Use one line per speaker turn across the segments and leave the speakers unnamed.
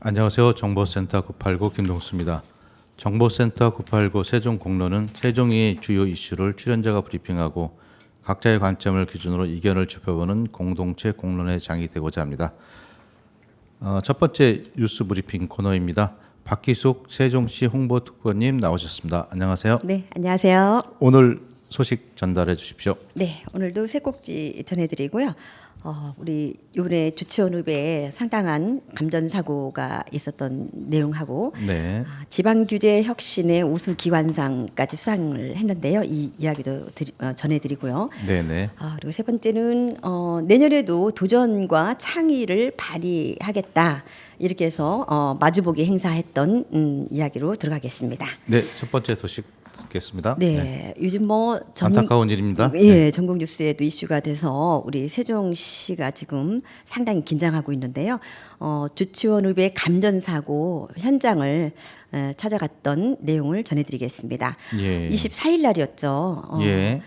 안녕하세요. 정보센터 989 김동수입니다. 정보센터 989 세종공론은 세종의 주요 이슈를 출연자가 브리핑하고 각자의 관점을 기준으로 의견을 좁혀보는 공동체 공론의 장이 되고자 합니다. 첫 번째 뉴스 브리핑 코너입니다. 박기숙 세종시 홍보특보님 나오셨습니다. 안녕하세요.
네, 안녕하세요.
오늘 소식 전달해 주십시오.
네, 오늘도 새 꼭지 전해드리고요. 우리 이번에 주치원읍에 상당한 감전 사고가 있었던 내용하고
네.
지방 규제 혁신의 우수 기관상까지 수상을 했는데요. 이 이야기도 전해드리고요.
네네.
그리고 세 번째는 내년에도 도전과 창의를 발휘하겠다. 이렇게 해서 마주보기 행사했던 이야기로 들어가겠습니다.
네, 첫 번째 소식 듣겠습니다.
네, 요즘 뭐
안타까운 일입니다.
예, 전국 뉴스에도 이슈가 돼서 우리 세종시가 지금 상당히 긴장하고 있는데요. 주치원읍의 감전 사고 현장을 찾아갔던 내용을 전해드리겠습니다.
예.
24일 날이었죠.
예.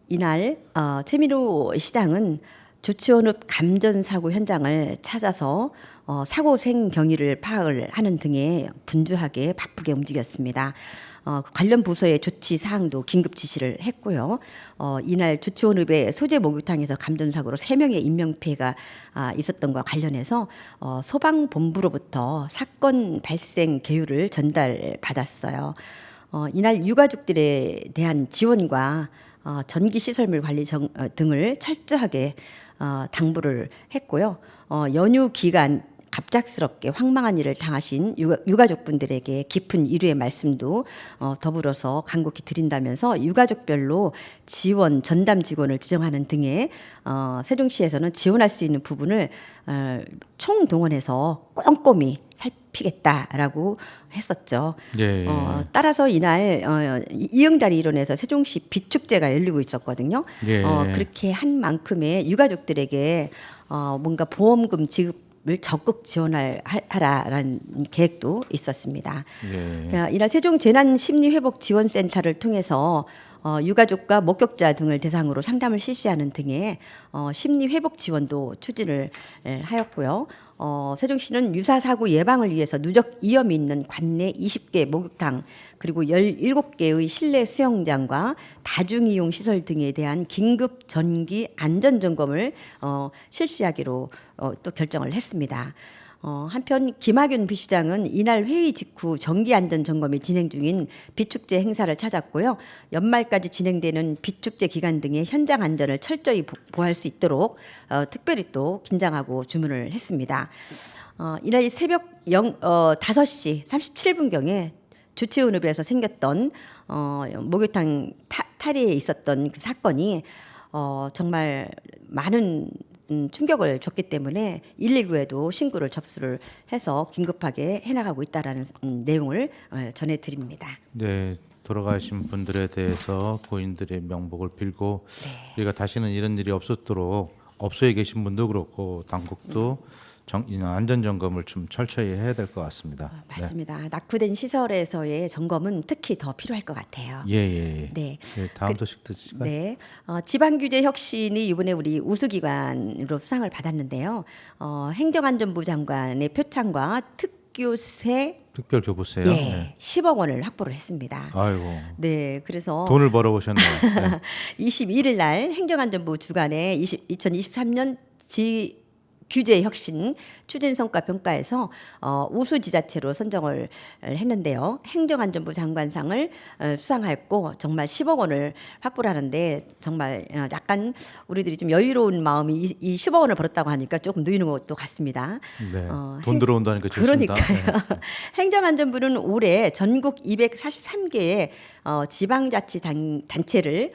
이날 최민호 시장은 주치원읍 감전 사고 현장을 찾아서 사고 생 경위를 파악을 하는 등의 분주하게 바쁘게 움직였습니다. 관련 부서의 조치 사항도 긴급 지시를 했고요. 이날 주치원읍의 소재 목욕탕에서 감전 사고로 3명의 인명 피해가 있었던 것과 관련해서 소방본부로부터 사건 발생 개요를 전달받았어요. 이날 유가족들에 대한 지원과 전기 시설물 관리 등을 철저하게 당부를 했고요. 연휴 기간 갑작스럽게 황망한 일을 당하신 유가족분들에게 깊은 위로의 말씀도 더불어서 간곡히 드린다면서 유가족별로 지원 전담 직원을 지정하는 등의 세종시에서는 지원할 수 있는 부분을 총동원해서 꼼꼼히 살피겠다라고 했었죠.
예.
따라서 이날 이응달이 일원에서 세종시 비축제가 열리고 있었거든요.
예.
그렇게 한 만큼의 유가족들에게 뭔가 보험금 지급 을 적극 지원하라라는 계획도 있었습니다.
예.
이날 세종 재난심리회복지원센터를 통해서 유가족과 목격자 등을 대상으로 상담을 실시하는 등의 심리회복 지원도 추진을 하였고요. 세종시는 유사 사고 예방을 위해서 누적 위험이 있는 관내 20개 목욕탕 그리고 17개의 실내 수영장과 다중이용 시설 등에 대한 긴급 전기 안전 점검을 실시하기로 또 결정을 했습니다. 한편 김학윤 부시장은 이날 회의 직후 전기 안전 점검이 진행 중인 비축제 행사를 찾았고요. 연말까지 진행되는 비축제 기간 등의 현장 안전을 철저히 보호할 수 있도록 특별히 또 긴장하고 주문을 했습니다. 이날 새벽 5시 37분경에 주치원읍에서 생겼던 목욕탕 탈의에 있었던 그 사건이 정말 많은 충격을 줬기 때문에 119에도 신고를 접수를 해서 긴급하게 해나가고 있다라는 내용을 전해드립니다.
네, 돌아가신 분들에 대해서 고인들의 명복을 빌고
네.
우리가 다시는 이런 일이 없었도록 업소에 계신 분도 그렇고 당국도 안전 점검을 좀 철저히 해야 될 것 같습니다.
맞습니다. 낙후된 시설에서의 점검은 특히 더 필요할 것 같아요.
예, 예, 예.
네.
네, 다음 소식 듣실까요?
네, 지방규제 혁신이 이번에 우리 우수기관으로 수상을 받았는데요. 행정안전부 장관의 표창과 특교세
특별교부세요.
예,
네.
10억 원을 확보를 했습니다.
아이고.
네, 그래서
돈을 벌어보셨네요. 네.
21일 날 행정안전부 주관의 2023년 규제 혁신 추진 성과 평가에서 우수 지자체로 선정을 했는데요. 행정안전부 장관상을 수상하였고 정말 10억 원을 확보를 하는데 정말 약간 우리들이 좀 여유로운 마음이 이 10억 원을 벌었다고 하니까 조금 누이는 것도 같습니다.
네. 돈 들어온다니까 좋습니다.
그러니까요.
네.
행정안전부는 올해 전국 243개의 지방자치단체를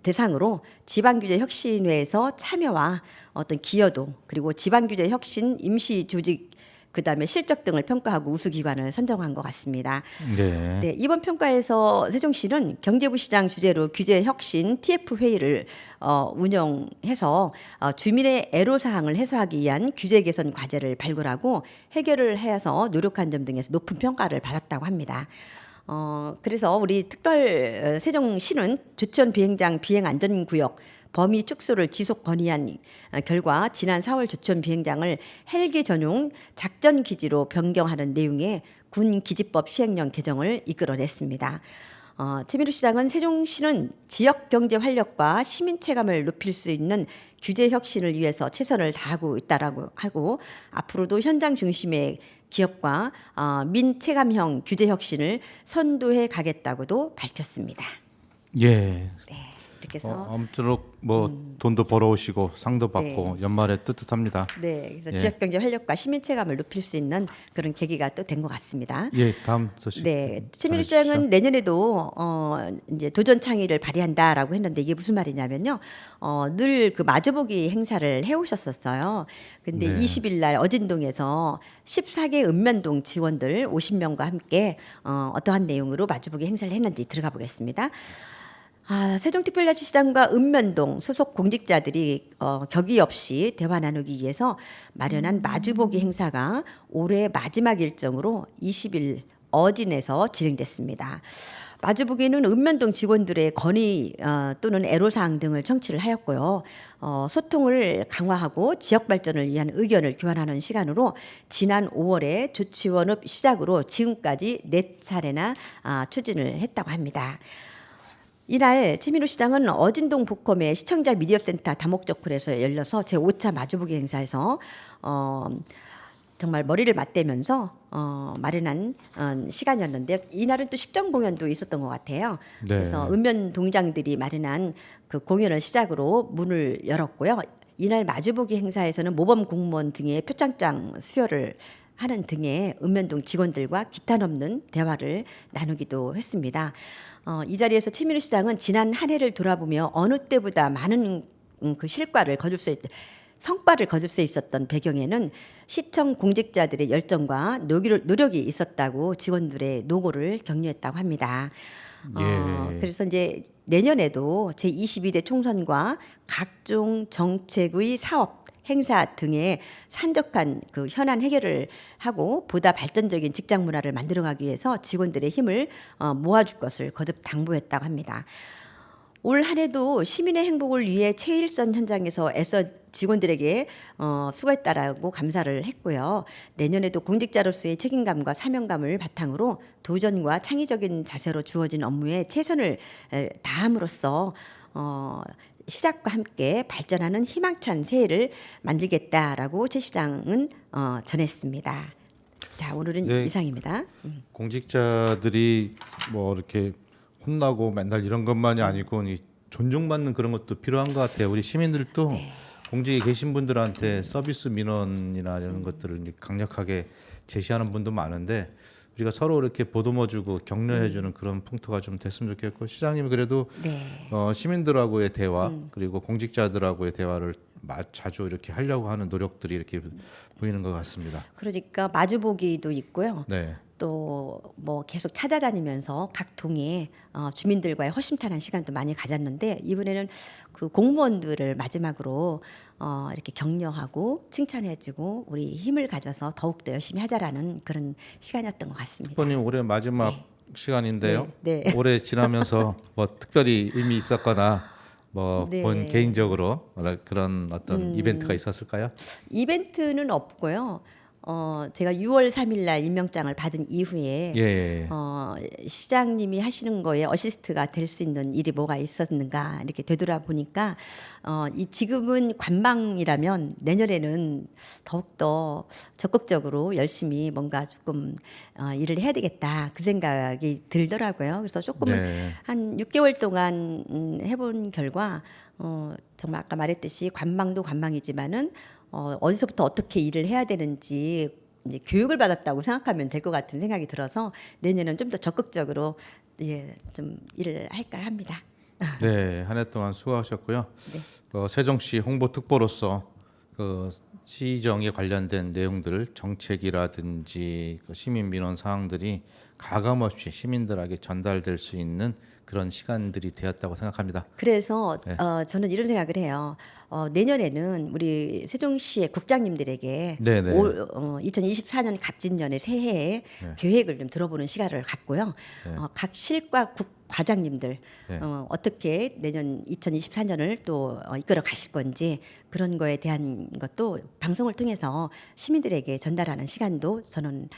대상으로 지방규제 혁신회에서 참여와 어떤 기여도 그리고 지방규제 혁신 임시 조직 그다음에 실적 등을 평가하고 우수기관을 선정한 것 같습니다.
네.
네, 이번 평가에서 세종시는 경제부시장 주재로 규제 혁신 TF 회의를 운영해서 주민의 애로사항을 해소하기 위한 규제 개선 과제를 발굴하고 해결을 해서 노력한 점 등에서 높은 평가를 받았다고 합니다. 그래서 우리 특별 세종시는 주천 비행장 비행 안전구역 범위 축소를 지속 건의한 결과 지난 4월 조천 비행장을 헬기 전용 작전 기지로 변경하는 내용의 군 기지법 시행령 개정을 이끌어냈습니다. 최민우 시장은 세종시는 지역 경제 활력과 시민 체감을 높일 수 있는 규제 혁신을 위해서 최선을 다하고 있다라고 하고 앞으로도 현장 중심의 기업과 민체감형 규제 혁신을 선도해 가겠다고도 밝혔습니다.
예.
이렇게 해서
아무쪼록 뭐 돈도 벌어오시고 상도 받고 연말에 뜨뜻합니다.
네, 그래서
예.
지역 경제 활력과 시민 체감을 높일 수 있는 그런 계기가 또 된 것 같습니다.
예, 다음 소식.
네, 최민우
전해주시죠.
시장은 내년에도 이제 도전 창의를 발휘한다라고 했는데 이게 무슨 말이냐면요. 늘 그 마주보기 행사를 해오셨었어요. 근데
네.
20일 날 어진동에서 14개 읍면동 지원들 50명과 함께 어떠한 내용으로 마주보기 행사를 했는지 들어가 보겠습니다. 세종특별자치시장과 읍면동 소속 공직자들이 격의 없이 대화 나누기 위해서 마련한 마주보기 행사가 올해 마지막 일정으로 20일 어진에서 진행됐습니다. 마주보기는 읍면동 직원들의 건의 또는 애로사항 등을 청취를 하였고요. 소통을 강화하고 지역 발전을 위한 의견을 교환하는 시간으로 지난 5월에 조치원읍 시작으로 지금까지 4차례나 추진을 했다고 합니다. 이날 최민우 시장은 어진동 복검의 시청자 미디어센터 다목적홀에서 열려서 제5차 마주보기 행사에서 정말 머리를 맞대면서 마련한 시간이었는데 이날은 또 식전 공연도 있었던 것 같아요.
네.
그래서 읍면 동장들이 마련한 그 공연을 시작으로 문을 열었고요. 이날 마주보기 행사에서는 모범 공무원 등의 표창장 수여를 하는 등의 읍면동 직원들과 기타 넘는 대화를 나누기도 했습니다. 이 자리에서 최민우 시장은 지난 한 해를 돌아보며 어느 때보다 많은 그 성과를 거둘 수 있었던 배경에는 시청 공직자들의 열정과 노력이 있었다고 직원들의 노고를 격려했다고 합니다.
예.
그래서 이제 내년에도 제22대 총선과 각종 정책의 사업 행사 등의 산적한 그 현안 해결을 하고 보다 발전적인 직장 문화를 만들어가기 위해서 직원들의 힘을 모아줄 것을 거듭 당부했다고 합니다. 올 한 해도 시민의 행복을 위해 최일선 현장에서 애써 직원들에게 수고했다라고 감사를 했고요. 내년에도 공직자로서의 책임감과 사명감을 바탕으로 도전과 창의적인 자세로 주어진 업무에 최선을 다함으로써 시작과 함께 발전하는 희망찬 새해를 만들겠다라고 최 시장은 전했습니다. 자, 오늘은
네.
이상입니다.
공직자들이 뭐 이렇게 혼나고 맨날 이런 것만이 아니고 이 존중받는 그런 것도 필요한 것 같아요. 우리 시민들도 공직에 계신 분들한테 서비스 민원이나 이런 것들을 이제 강력하게 제시하는 분도 많은데 우리가 서로 이렇게 보듬어주고 격려해주는 그런 풍토가 좀 됐으면 좋겠고 시장님이 그래도 시민들하고의 대화 그리고 공직자들하고의 대화를 자주 이렇게 하려고 하는 노력들이 이렇게 보이는 것 같습니다.
그러니까 마주보기도 있고요.
네.
또 뭐 계속 찾아다니면서 각 동에 주민들과의 허심탄회한 시간도 많이 가졌는데 이번에는 그 공무원들을 마지막으로 이렇게 격려하고 칭찬해주고 우리 힘을 가져서 더욱더 열심히 하자라는 그런 시간이었던 것 같습니다.
후보님 올해 마지막 시간인데요.
네.
올해 지나면서 뭐 특별히 의미 있었거나 뭐
네.
본 개인적으로 그런 어떤 이벤트가 있었을까요?
이벤트는 없고요. 제가 6월 3일 날 임명장을 받은 이후에
예.
시장님이 하시는 거에 어시스트가 될 수 있는 일이 뭐가 있었는가 이렇게 되돌아보니까 지금은 관망이라면 내년에는 더욱더 적극적으로 열심히 뭔가 조금 일을 해야 되겠다 그 생각이 들더라고요. 그래서 조금은
네.
한 6개월 동안 해본 결과 정말 아까 말했듯이 관망도 관망이지만은 어디서부터 어떻게 일을 해야 되는지 이제 교육을 받았다고 생각하면 될 것 같은 생각이 들어서 내년은 좀 더 적극적으로 좀 일을 할까 합니다.
네, 한 해 동안 수고하셨고요. 세종시 홍보특보로서 그 시정에 관련된 내용들, 정책이라든지 그 시민 민원 사항들이 가감없이 시민들에게 전달될 수 있는 그런 시간들이 되었다고 생각합니다.
그래서
네.
저는 이런 생각을 해요. 내년에는 우리 세종시의 국장님들에게
네네.
2024년 갑진년의 새해에
네.
계획을 좀 들어보는 시간을 갖고요.
네.
각 실과 국 과장님들
네.
어떻게 내년 2024년을 또 이끌어 가실 건지 그런 거에 대한 것도 방송을 통해서 시민들에게 전달하는 시간도 저는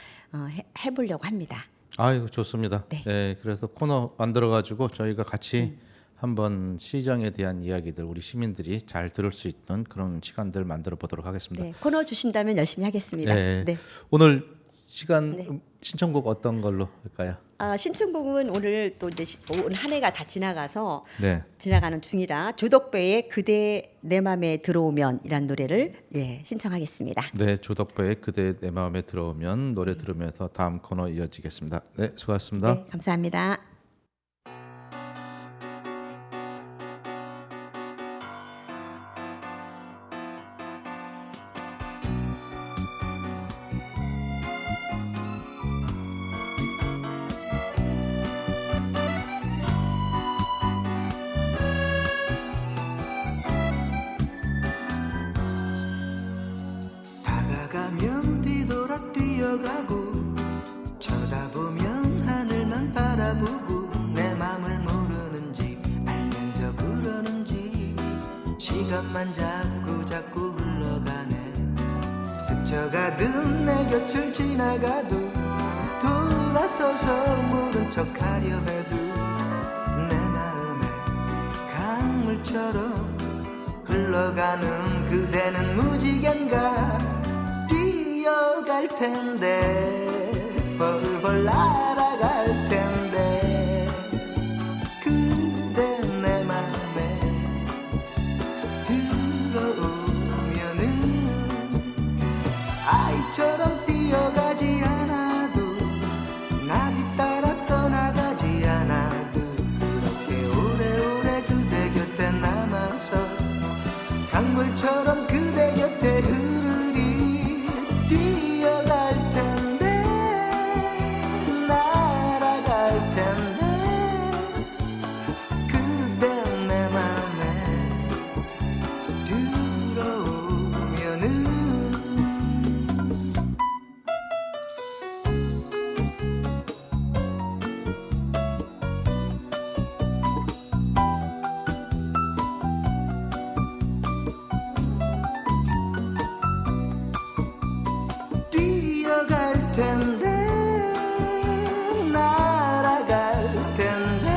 해보려고 합니다.
아이고 좋습니다.
네.
네, 그래서 코너 만들어 가지고 저희가 같이 한번 시정에 대한 이야기들 우리 시민들이 잘 들을 수 있는 그런 시간들 만들어 보도록 하겠습니다.
네, 코너 주신다면 열심히 하겠습니다.
네.
네.
오늘 시간
네.
신청곡 어떤 걸로 할까요?
신청곡은 오늘 또 이제 올 한 해가 다 지나가서
네.
지나가는 중이라 조덕배의 그대 내 맘에 들어오면이란 노래를 신청하겠습니다.
네, 조덕배의 그대 내 마음에 들어오면 노래 들으면서 다음 코너 이어지겠습니다. 네, 수고하셨습니다.
네, 감사합니다.
다가가면 뒤돌아 뛰어가고 쳐다보면 하늘만 바라보고 내 맘을 모르는지 알면서 그러는지 시간만 자꾸 흘러가네. 스쳐가듯 내 곁을 지나가도 돌아서서 모른 척하려 해도 내 마음에 강물처럼 흘러가는 그대는 무지갠가 뛰어갈 텐데 벌벌 날아갈 텐데 그대 내 맘에 들어오면은 아이처럼 뛰어가지 않아도 나비 따라 떠나가지 않아도 그렇게 오래오래 그대 곁에 남아서 강물처럼 그대 곁에 흐르리 뛰어갈 텐데 날아갈 텐데 그대 내 맘에 들어오면은 뛰어갈 텐데 날아갈 텐데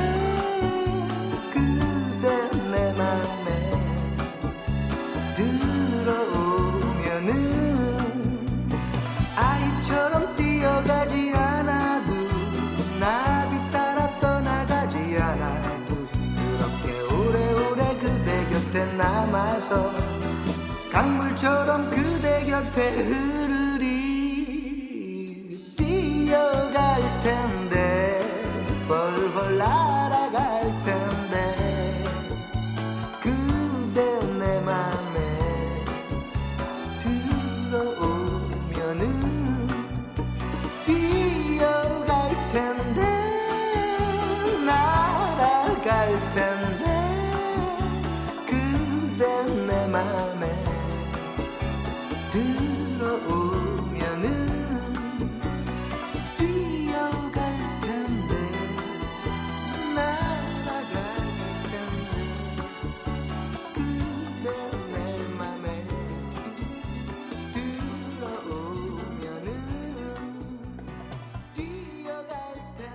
그대 내 맘에 들어오면은 아이처럼 뛰어가지 않아도 나비 따라 떠나가지 않아도 그렇게 오래오래 그대 곁에 남아서 강물처럼 그대 곁에 흐르리 뛰어갈 텐데 벌벌 날아갈 텐데 그대 내 맘에 들어오면은 뛰어갈 텐데 날아갈 텐데 그대 내 맘에 들어오면은 뛰어갈 텐데 날아갈 텐데 그대 내 맘에 들어오면은 뛰어갈 텐데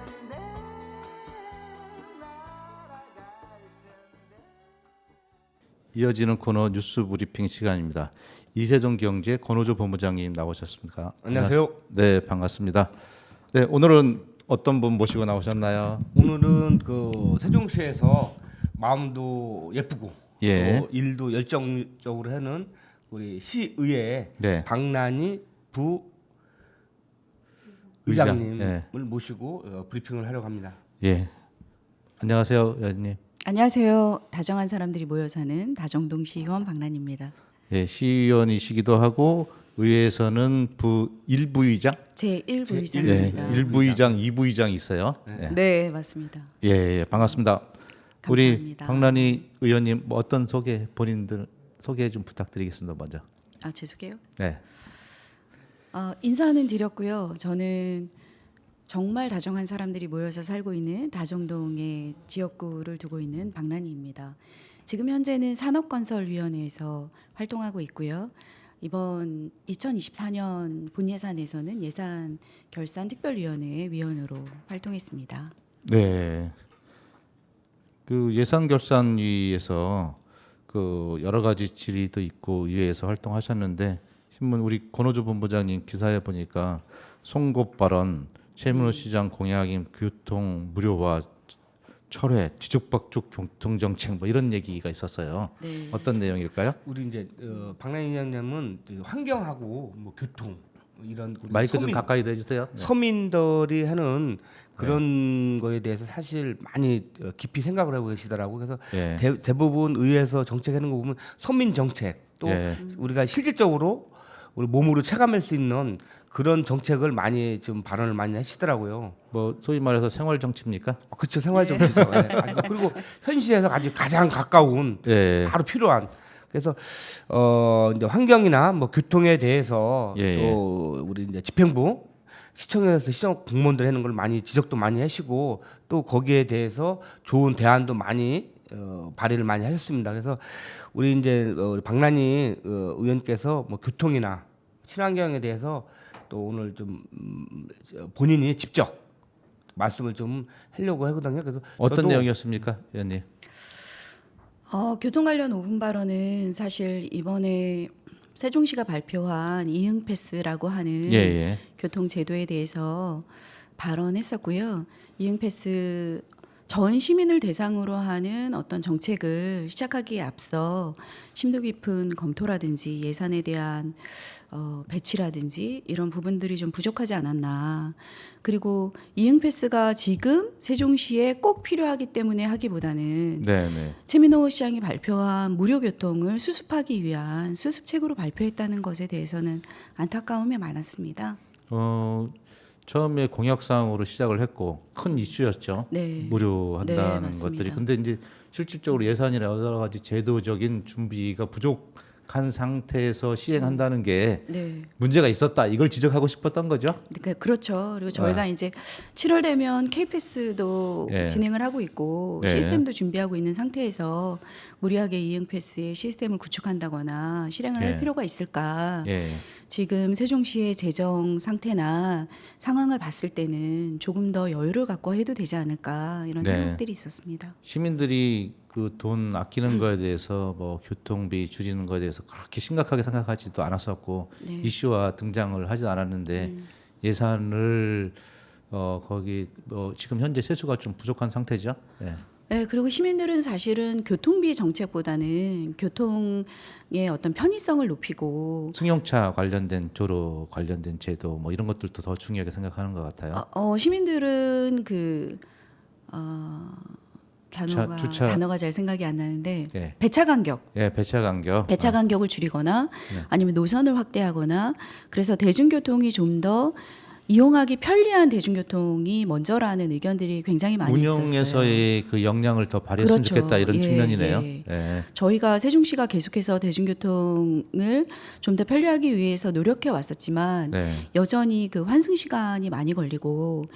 날아갈 텐데.
이어지는 코너 뉴스 브리핑 시간입니다. 이세종 경제 권오조 본부장님 나오셨습니까?
안녕하세요.
네, 반갑습니다. 네, 오늘은 어떤 분 모시고 나오셨나요?
오늘은 그 세종시에서 마음도 예쁘고
예.
또 일도 열정적으로 하는 우리 시의회
네.
박난희
의장,
부의장님을
예.
모시고 브리핑을 하려고 합니다.
예. 안녕하세요, 의원님.
안녕하세요. 다정한 사람들이 모여 사는 다정동 시의원 박란입니다.
예, 시의원이시기도 하고 의회에서는 일부의장,
제 1부
네,
의장입니다.
일부의장, 2부의장이 있어요. 네.
네, 맞습니다.
예, 예, 반갑습니다. 우리
감사합니다.
박란희 의원님 뭐 어떤 본인들 소개 좀 부탁드리겠습니다. 먼저.
아, 죄송해요.
네.
인사는 드렸고요. 저는 정말 다정한 사람들이 모여서 살고 있는 다정동의 지역구를 두고 있는 박란희입니다. 지금 현재는 산업건설위원회에서 활동하고 있고요. 이번 2024년 본예산에서는 예산 결산 특별위원회 위원으로 활동했습니다.
네. 그 예산결산위에서 그 여러 가지 질의도 있고 의회에서 활동하셨는데 신문 우리 권오주 본부장님 기사에 보니까 송곳 발언, 최민호 시장 공약인 교통 무료화, 철회, 뒤죽박죽 교통정책 뭐 이런 얘기가 있었어요.
네.
어떤 내용일까요?
우리 이제 박란희 위원장님은 환경하고 뭐 교통 이런 우리
마이크 좀 가까이 대주세요. 네.
서민들이 하는 그런 거에 대해서 사실 많이 깊이 생각을 하고 계시더라고. 그래서
예.
대부분 의회에서 정책하는 거 보면 서민 정책 또
예.
우리가 실질적으로 우리 몸으로 체감할 수 있는 그런 정책을 많이 지금 발언을 많이 하시더라고요.
뭐 소위 말해서 생활 정치입니까?
그렇죠, 생활 정치죠. 예. 그리고 현실에서 아주 가장 가까운
예.
바로 필요한. 그래서 이제 환경이나 뭐 교통에 대해서
예,
또 우리 이제 집행부 시청에서 시청 공무원들 하는 걸 많이 지적도 많이 하시고 또 거기에 대해서 좋은 대안도 많이 발의를 많이 하셨습니다. 그래서 우리 이제 우리 박란희 의원께서 뭐 교통이나 친환경에 대해서 또 오늘 좀 본인이 직접 말씀을 좀 하려고 하거든요. 그래서
어떤
저도
내용이었습니까, 의원님?
교통 관련 5분 발언은 사실 이번에 세종시가 발표한 이응 패스라고 하는
예, 예.
교통 제도에 대해서 발언했었고요. 이응 패스 전 시민을 대상으로 하는 어떤 정책을 시작하기에 앞서 심도 깊은 검토라든지 예산에 대한 배치라든지 이런 부분들이 좀 부족하지 않았나. 그리고 이응 패스가 지금 세종시에 꼭 필요하기 때문에 하기보다는
네, 네.
최민호 시장이 발표한 무료 교통을 수습하기 위한 수습책으로 발표했다는 것에 대해서는 안타까움이 많았습니다.
처음에 공약사항으로 시작을 했고 큰 이슈였죠.
네.
무료한다는
네, 맞습니다.
것들이. 근데 이제 실질적으로 예산이나 여러 가지 제도적인 준비가 부족한 상태에서 시행한다는 게
네.
문제가 있었다. 이걸 지적하고 싶었던 거죠.
그렇죠. 그리고 저희가 이제 7월 되면 K패스도
예.
진행을 하고 있고
예.
시스템도 준비하고 있는 상태에서 무리하게 이응 패스의 시스템을 구축한다거나 실행을
예.
할 필요가 있을까?
예.
지금 세종시의 재정 상태나 상황을 봤을 때는 조금 더 여유를 갖고 해도 되지 않을까 이런
네.
생각들이 있었습니다.
시민들이 그 돈 아끼는 거에 대해서 뭐 교통비 줄이는 거에 대해서 그렇게 심각하게 생각하지도 않았었고
네.
이슈화 등장을 하지 않았는데 예산을 거기 지금 현재 세수가 좀 부족한 상태죠. 예.
네, 그리고 시민들은 사실은 교통비 정책보다는 교통의 어떤 편의성을 높이고
승용차 관련된 도로 관련된 제도 뭐 이런 것들도 더 중요하게 생각하는 것 같아요.
시민들은 단어가 잘 생각이 안 나는데
예.
배차 간격.
예, 배차 간격.
배차 간격을 줄이거나
네.
아니면 노선을 확대하거나 그래서 대중교통이 좀 더 이용하기 편리한 대중교통이 먼저라는 의견들이 굉장히 많이 있었어요.
운영에서의 그 역량을 더 발휘했으면
그렇죠.
좋겠다 이런
예,
측면이네요.
예.
예.
저희가 세종시가 계속해서 대중교통을 좀 더 편리하기 위해서 노력해 왔었지만
네.
여전히 그 환승 시간이 많이 걸리고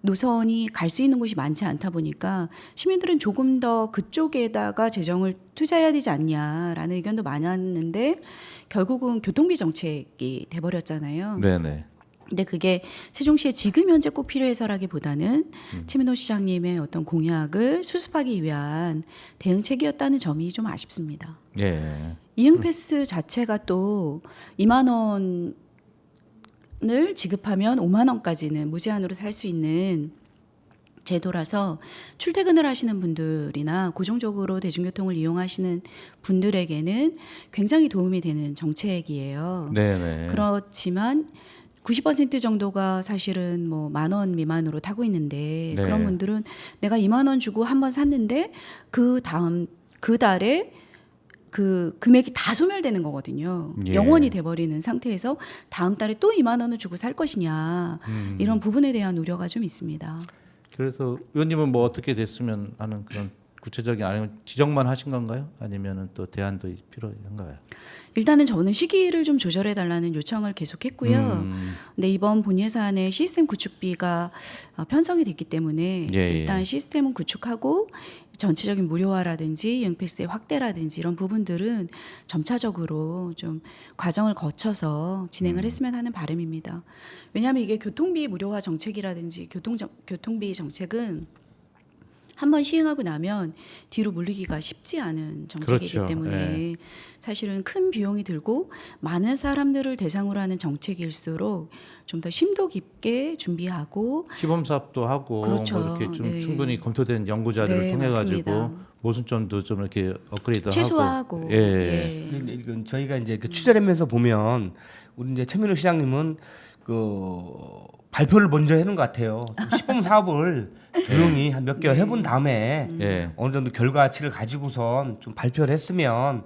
노선이 갈 수 있는 곳이 많지 않다 보니까 시민들은 조금 더 그쪽에다가 재정을 투자해야 되지 않냐라는 의견도 많았는데 결국은 교통비 정책이 돼버렸잖아요.
네, 네.
근데 그게 세종시에 지금 현재 꼭 필요해서라기보다는 최민호 시장님의 어떤 공약을 수습하기 위한 대응책이었다는 점이 좀 아쉽습니다.
예.
이응 패스 자체가 또 2만 원을 지급하면 5만 원까지는 무제한으로 살 수 있는 제도라서 출퇴근을 하시는 분들이나 고정적으로 대중교통을 이용하시는 분들에게는 굉장히 도움이 되는 정책이에요.
네, 네.
그렇지만 90% 정도가 사실은 뭐 10,000원 미만으로 타고 있는데
네.
그런 분들은 내가 2만 원 주고 한 번 샀는데 그 달에 그 금액이 다 소멸되는 거거든요.
예.
영원히 돼버리는 상태에서 다음 달에 또 2만 원을 주고 살 것이냐 이런 부분에 대한 우려가 좀 있습니다.
그래서 의원님은 뭐 어떻게 됐으면 하는 그런 구체적인 아니면 지적만 하신 건가요? 아니면은 또 대안도 필요한가요?
일단은 저는 시기를 좀 조절해 달라는 요청을 계속했고요. 근데 이번 본예 사안의 시스템 구축비가 편성이 됐기 때문에
예, 예.
일단 시스템은 구축하고 전체적인 무료화라든지 이응패스의 확대라든지 이런 부분들은 점차적으로 좀 과정을 거쳐서 진행을 했으면 하는 바람입니다. 왜냐하면 이게 교통비 무료화 정책이라든지 교통비 정책은 한번 시행하고 나면 뒤로 물리기가 쉽지 않은 정책이기
그렇죠.
때문에
예.
사실은 큰 비용이 들고 많은 사람들을 대상으로 하는 정책일수록 좀 더 심도 깊게 준비하고
시범 사업도 하고
그렇죠.
뭐 이렇게 좀
네.
충분히 검토된 연구 자료를
네,
통해
맞습니다.
가지고 모순점도 좀 이렇게 업그레이드하고
최소화하고
예.
예.
근데 이건 저희가 이제 그 취재하면서 보면 우리 이제 최민호 시장님은 그 발표를 먼저 해놓은 것 같아요. 시범 사업을 조용히 한 몇 개월 해본 다음에
예.
어느 정도 결과치를 가지고선 좀 발표를 했으면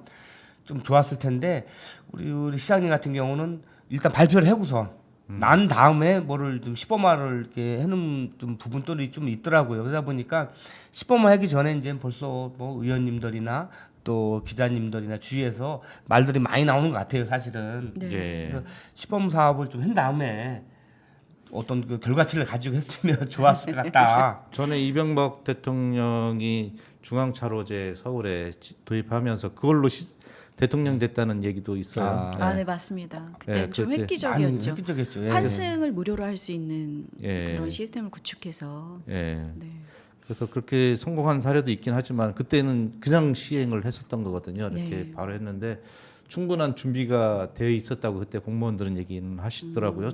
좀 좋았을 텐데 우리 시장님 같은 경우는 일단 발표를 하고선 난 다음에 뭐를 좀 시범화를 이렇게 해놓은 좀 부분들이 좀 있더라고요. 그러다 보니까 시범화 하기 전에 이제 벌써 뭐 의원님들이나 또 기자님들이나 주위에서 말들이 많이 나오는 것 같아요, 사실은.
네.
예.
그래서 시범 사업을 좀 한 다음에 어떤 그 결과치를 가지고 했으면 좋았을 것 같다.
전에 이명박 대통령이 중앙차로제 서울에 도입하면서 그걸로 대통령 됐다는 얘기도 있어요.
아, 네 맞습니다. 그때
예,
좀
그때
획기적이었죠.
획기적이었죠. 예.
환승을 무료로 할 수 있는
예.
그런 시스템을 구축해서
예.
네.
그래서 그렇게 성공한 사례도 있긴 하지만 그때는 그냥 시행을 했었던 거거든요. 이렇게
네.
바로 했는데 충분한 준비가 되어 있었다고 그때 공무원들은 얘기는 하시더라고요.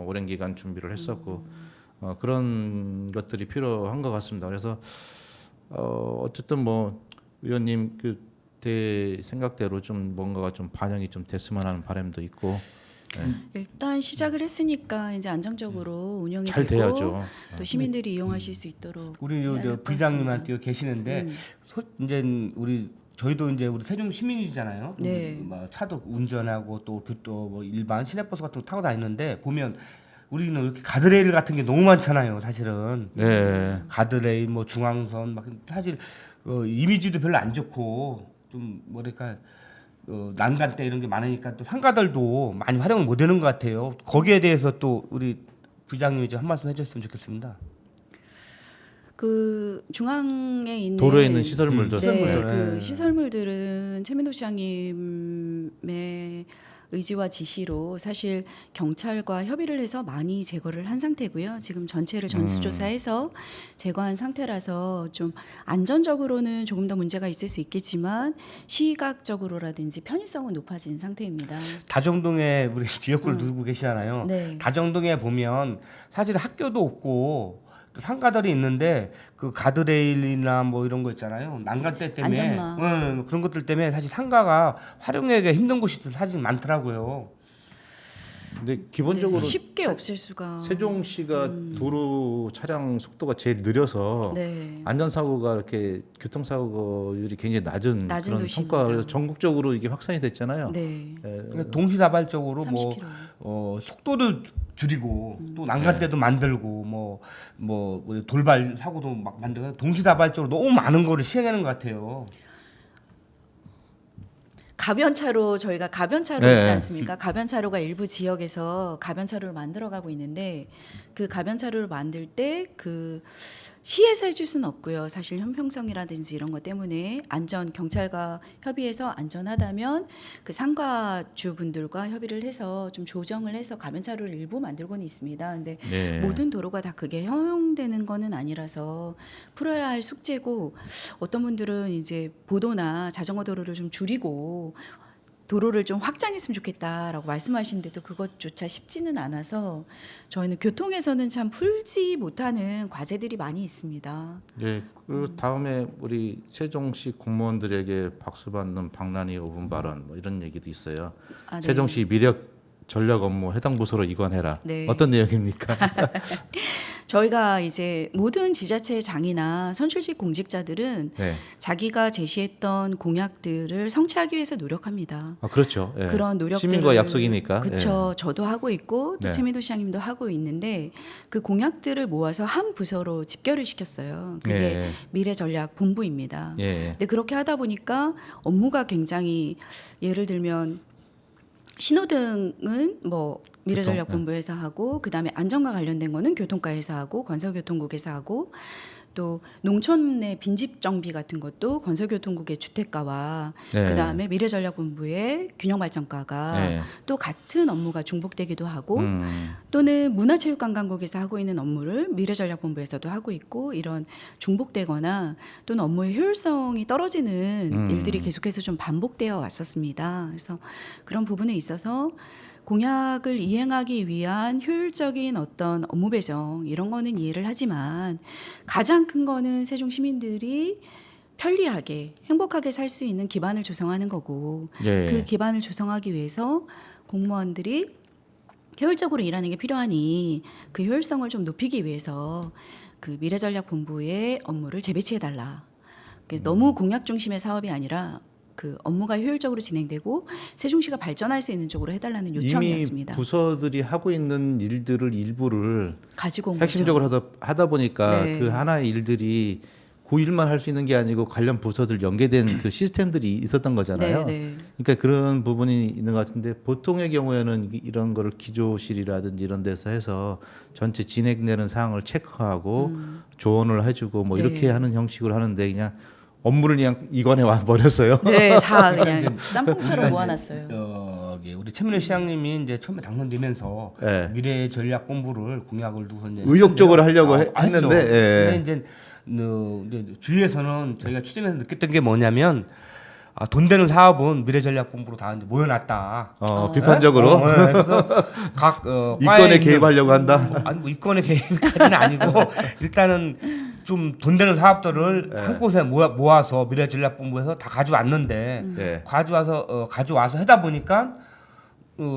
오랜 기간 준비를 했었고 그런 것들이 필요한 것 같습니다. 그래서 어쨌든 뭐 의원님 그때 생각대로 좀 뭔가가 좀 반영이 좀 됐으면 하는 바람도 있고
일단 시작을 했으니까 이제 안정적으로 운영이
잘
되고
돼야죠.
또 시민들이 이용하실 수 있도록
우리
해야
저
될것
부장님한테 계시는데 이제 저희도 이제 우리 세종 시민이잖아요.
네.
뭐 차도 운전하고 또 교통 뭐 일반 시내버스 같은 거 타고 다니는데 보면 우리는 이렇게 가드레일 같은 게 너무 많잖아요. 사실은
네.
가드레일 뭐 중앙선 막 사실 이미지도 별로 안 좋고 좀 뭐랄까 난간대 이런 게 많으니까 또 상가들도 많이 활용을 못 하는 것 같아요. 거기에 대해서 또 우리 부장님이 좀 한 말씀 해줬으면 좋겠습니다.
그 중앙에 있는
도로에 있는 시설물들.
네,
시설물들.
그
네.
시설물들은 최민호 시장님의 의지와 지시로 사실 경찰과 협의를 해서 많이 제거를 한 상태고요. 지금 전체를 전수조사해서 제거한 상태라서 좀 안전적으로는 조금 더 문제가 있을 수 있겠지만 시각적으로라든지 편의성은 높아진 상태입니다.
다정동에 우리 지역구를 누르고 계시잖아요.
네.
다정동에 보면 사실 학교도 없고 또 상가들이 있는데 그 가드레일이나 뭐 이런 거 있잖아요. 난간대 때문에
안전망.
그런 것들 때문에 사실 상가가 활용하기가 힘든 곳이 사실 많더라고요.
근데 기본적으로
네, 쉽게 없앨 수가
세종시가 도로 차량 속도가 제일 느려서
네.
안전사고가 이렇게 교통사고율이 굉장히 낮은 그런
도시입니다.
성과가 그래서 전국적으로 이게 확산이 됐잖아요.
네.
그러니까 동시다발적으로 뭐
30km.
속도도 줄이고 또 난간대도 만들고 뭐 돌발 사고도 막 만들고 동시다발적으로 너무 많은 거를 시행하는 것 같아요.
가변차로 저희가 가변차로
네.
있지 않습니까? 가변차로가 일부 지역에서 가변차로를 만들어가고 있는데 그 가변차로를 만들 때 그 시에서 해줄 수는 없고요. 사실 형평성이라든지 이런 것 때문에 경찰과 협의해서 안전하다면 그 상가주분들과 협의를 해서 좀 조정을 해서 가변차로를 일부 만들고는 있습니다. 근데
네.
모든 도로가 다 그게 허용되는 거는 아니라서 풀어야 할 숙제고 어떤 분들은 이제 보도나 자전거 도로를 좀 줄이고 도로를 좀 확장했으면 좋겠다라고 말씀하시는데도 그것조차 쉽지는 않아서 저희는 교통에서는 참 풀지 못하는 과제들이 많이 있습니다.
네. 그리고 다음에 우리 세종시 공무원들에게 박수 받는 박란희 5분 발언 뭐 이런 얘기도 있어요.
아, 네.
세종시 미력 전략 업무 해당 부서로 이관해라.
네.
어떤 내용입니까?
저희가 이제 모든 지자체장이나 선출직 공직자들은
네.
자기가 제시했던 공약들을 성취하기 위해서 노력합니다.
아, 그렇죠. 예.
그런 노력들을
시민과 약속이니까.
그렇죠. 저도 하고 있고 또
네.
최민도 시장님도 하고 있는데 그 공약들을 모아서 한 부서로 집결을 시켰어요.
예.
그게
예.
미래전략본부입니다.
예.
근데 그렇게 하다 보니까 업무가 굉장히 예를 들면 신호등은 뭐 미래전략본부에서 하고 그다음에 안전과 관련된 거는 교통과에서 하고 건설교통국에서 하고 또 농촌의 빈집 정비 같은 것도 건설교통국의 주택가와
네.
그다음에 미래전략본부의 균형발전과가
네.
또 같은 업무가 중복되기도 하고
음.
또는 문화체육관광국에서 하고 있는 업무를 미래전략본부에서도 하고 있고 이런 중복되거나 또는 업무의 효율성이 떨어지는 일들이 계속해서 좀 반복되어 왔었습니다. 그래서 그런 부분에 있어서 공약을 이행하기 위한 효율적인 어떤 업무 배정 이런 거는 이해를 하지만 가장 큰 거는 세종 시민들이 편리하게 행복하게 살 수 있는 기반을 조성하는 거고
예.
그 기반을 조성하기 위해서 공무원들이 효율적으로 일하는 게 필요하니 그 효율성을 좀 높이기 위해서 그 미래전략본부의 업무를 재배치해달라. 그래서 너무 공약 중심의 사업이 아니라 그 업무가 효율적으로 진행되고 세종시가 발전할 수 있는 쪽으로 해달라는 요청이었습니다.
이미 부서들이 하고 있는 일들을 일부를
가지고 온
핵심적으로 하다 보니까
네.
그 하나의 일들이 그 일만 할 수 있는 게 아니고 관련 부서들 연계된 그 시스템들이 있었던 거잖아요.
네, 네.
그러니까 그런 부분이 있는 것 같은데 보통의 경우에는 이런 거를 기조실이라든지 이런 데서 해서 전체 진행되는 사항을 체크하고 조언을 해주고 뭐
네.
이렇게 하는 형식으로 하는데 그냥 업무를 그냥 이관해 와 버렸어요.
네, 다 그냥 짬뽕처럼 모아놨어요.
우리 최민호 시장님이 이제 처음에 당선되면서
네.
미래전략본부를 공약을 두고 이제
의욕적으로 하려고
했죠.
했는데, 예.
근데 이제 이제 주위에서는 저희가 취재하면서 느꼈던 게 뭐냐면 돈 되는 사업은 미래전략본부로 다 이제 모여놨다.
비판적으로
네, 그래서 각
이권에 개입하려고 한다.
아니 뭐 이권에 개입까지는 아니고 일단은 좀 돈 되는 사업들을 한 곳에 모아서 미래전략본부에서 다 가져왔는데
예.
가져와서 하다 보니까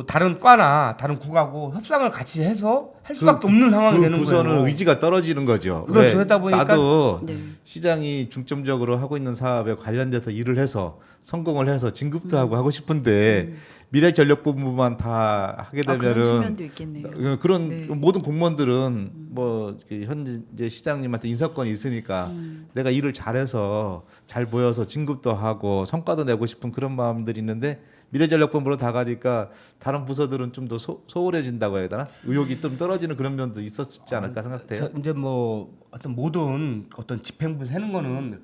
다른 과나 다른 국하고 협상을 같이 해서 할 수밖에 없는 상황이
그
되는
부서는
거예요.
의지가 떨어지는 거죠.
그렇죠.
왜?
그러다 보니까
나도
네.
시장이 중점적으로 하고 있는 사업에 관련돼서 일을 해서 성공을 해서 진급도 하고 싶은데 미래전략본부만 다 하게
그런
되면은
측면도 있겠네요.
그런
네.
모든 공무원들은 뭐 현재 시장님한테 인사권이 있으니까 내가 일을 잘해서 잘 보여서 진급도 하고 성과도 내고 싶은 그런 마음들이 있는데 미래전략본부로 다 가니까 다른 부서들은 좀 더 소홀해진다고 해야 되나? 의욕이 좀 떨어지는 그런 면도 있었지 않을까 생각돼요.
이제 뭐 어떤 모든 어떤 집행부에서 하는 거는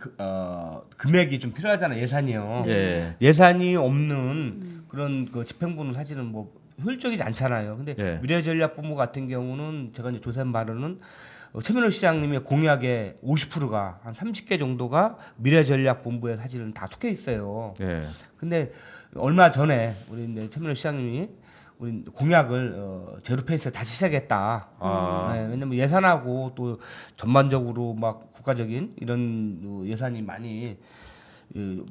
금액이 좀 필요하잖아요. 예산이요.
예.
예산이 없는 그런 그 집행부는 사실은 뭐 효율적이지 않잖아요. 근데
예.
미래전략본부 같은 경우는 제가 이제 조사한 바로는 최민호 시장님의 공약의 50%가 한 30개 정도가 미래전략본부에 사실은 다 속해 있어요.
예.
근데 얼마 전에 우리 이제 최민호 시장님이 우리 공약을 제로페이스에 다시 시작했다. 네, 왜냐면 예산하고 또 전반적으로 막 국가적인 이런 예산이 많이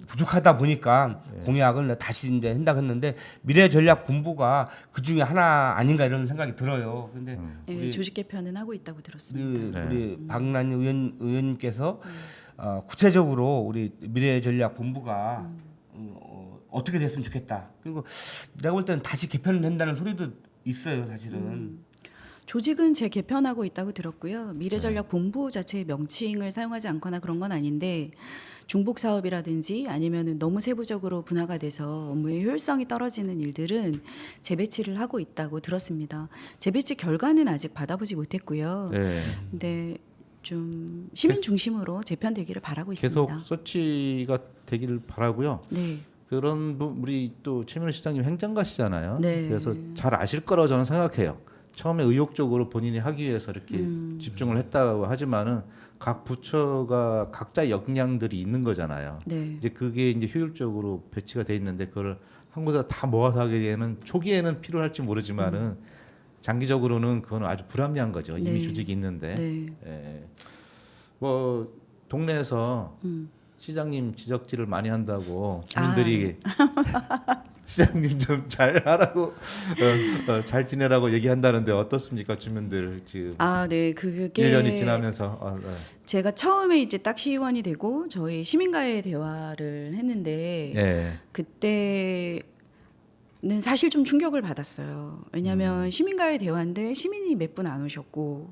부족하다 보니까 공약을 다시 이제 한다고 했는데 미래전략본부가 그 중에 하나 아닌가 이런 생각이 들어요. 근데
네, 조직 개편은 하고 있다고 들었습니다.
우리 박란희 의원님께서 구체적으로 우리 미래전략본부가 어떻게 됐으면 좋겠다. 그리고 내가 볼 때는 다시 개편을 한다는 소리도 있어요, 사실은.
조직은 재개편하고 있다고 들었고요. 미래전략본부 자체의 명칭을 사용하지 않거나 그런 건 아닌데 중복 사업이라든지 아니면 너무 세부적으로 분화가 돼서 업무의 효율성이 떨어지는 일들은 재배치를 하고 있다고 들었습니다. 재배치 결과는 아직 받아보지 못했고요.
예.
근데 좀 시민 중심으로 재편되기를 바라고
계속
있습니다.
소치가 되기를 바라고요.
네.
그런 우리 또 최민호 시장님 행정가시잖아요.
네.
그래서 잘 아실 거라고 저는 생각해요. 처음에 의욕적으로 본인이 하기 위해서 이렇게 집중을 했다고 하지만은 각 부처가 각자 역량들이 있는 거잖아요.
네.
이제 그게 이제 효율적으로 배치가 돼 있는데 그걸 한 곳에 다 모아서 하기에는 초기에는 필요할지 모르지만은 장기적으로는 그건 아주 불합리한 거죠. 이미
네.
조직이 있는데.
네.
예. 뭐 동네에서 시장님 지적질을 많이 한다고 주민들이 시장님 좀 잘하라고 잘 지내라고 얘기한다는데 어떻습니까 주민들 지금
아, 네, 그게
1년이 지나면서
제가 처음에 이제 딱 시의원이 되고 저희 시민과의 대화를 했는데
예.
그때는 사실 좀 충격을 받았어요. 왜냐하면 시민과의 대화인데 시민이 몇 분 안 오셨고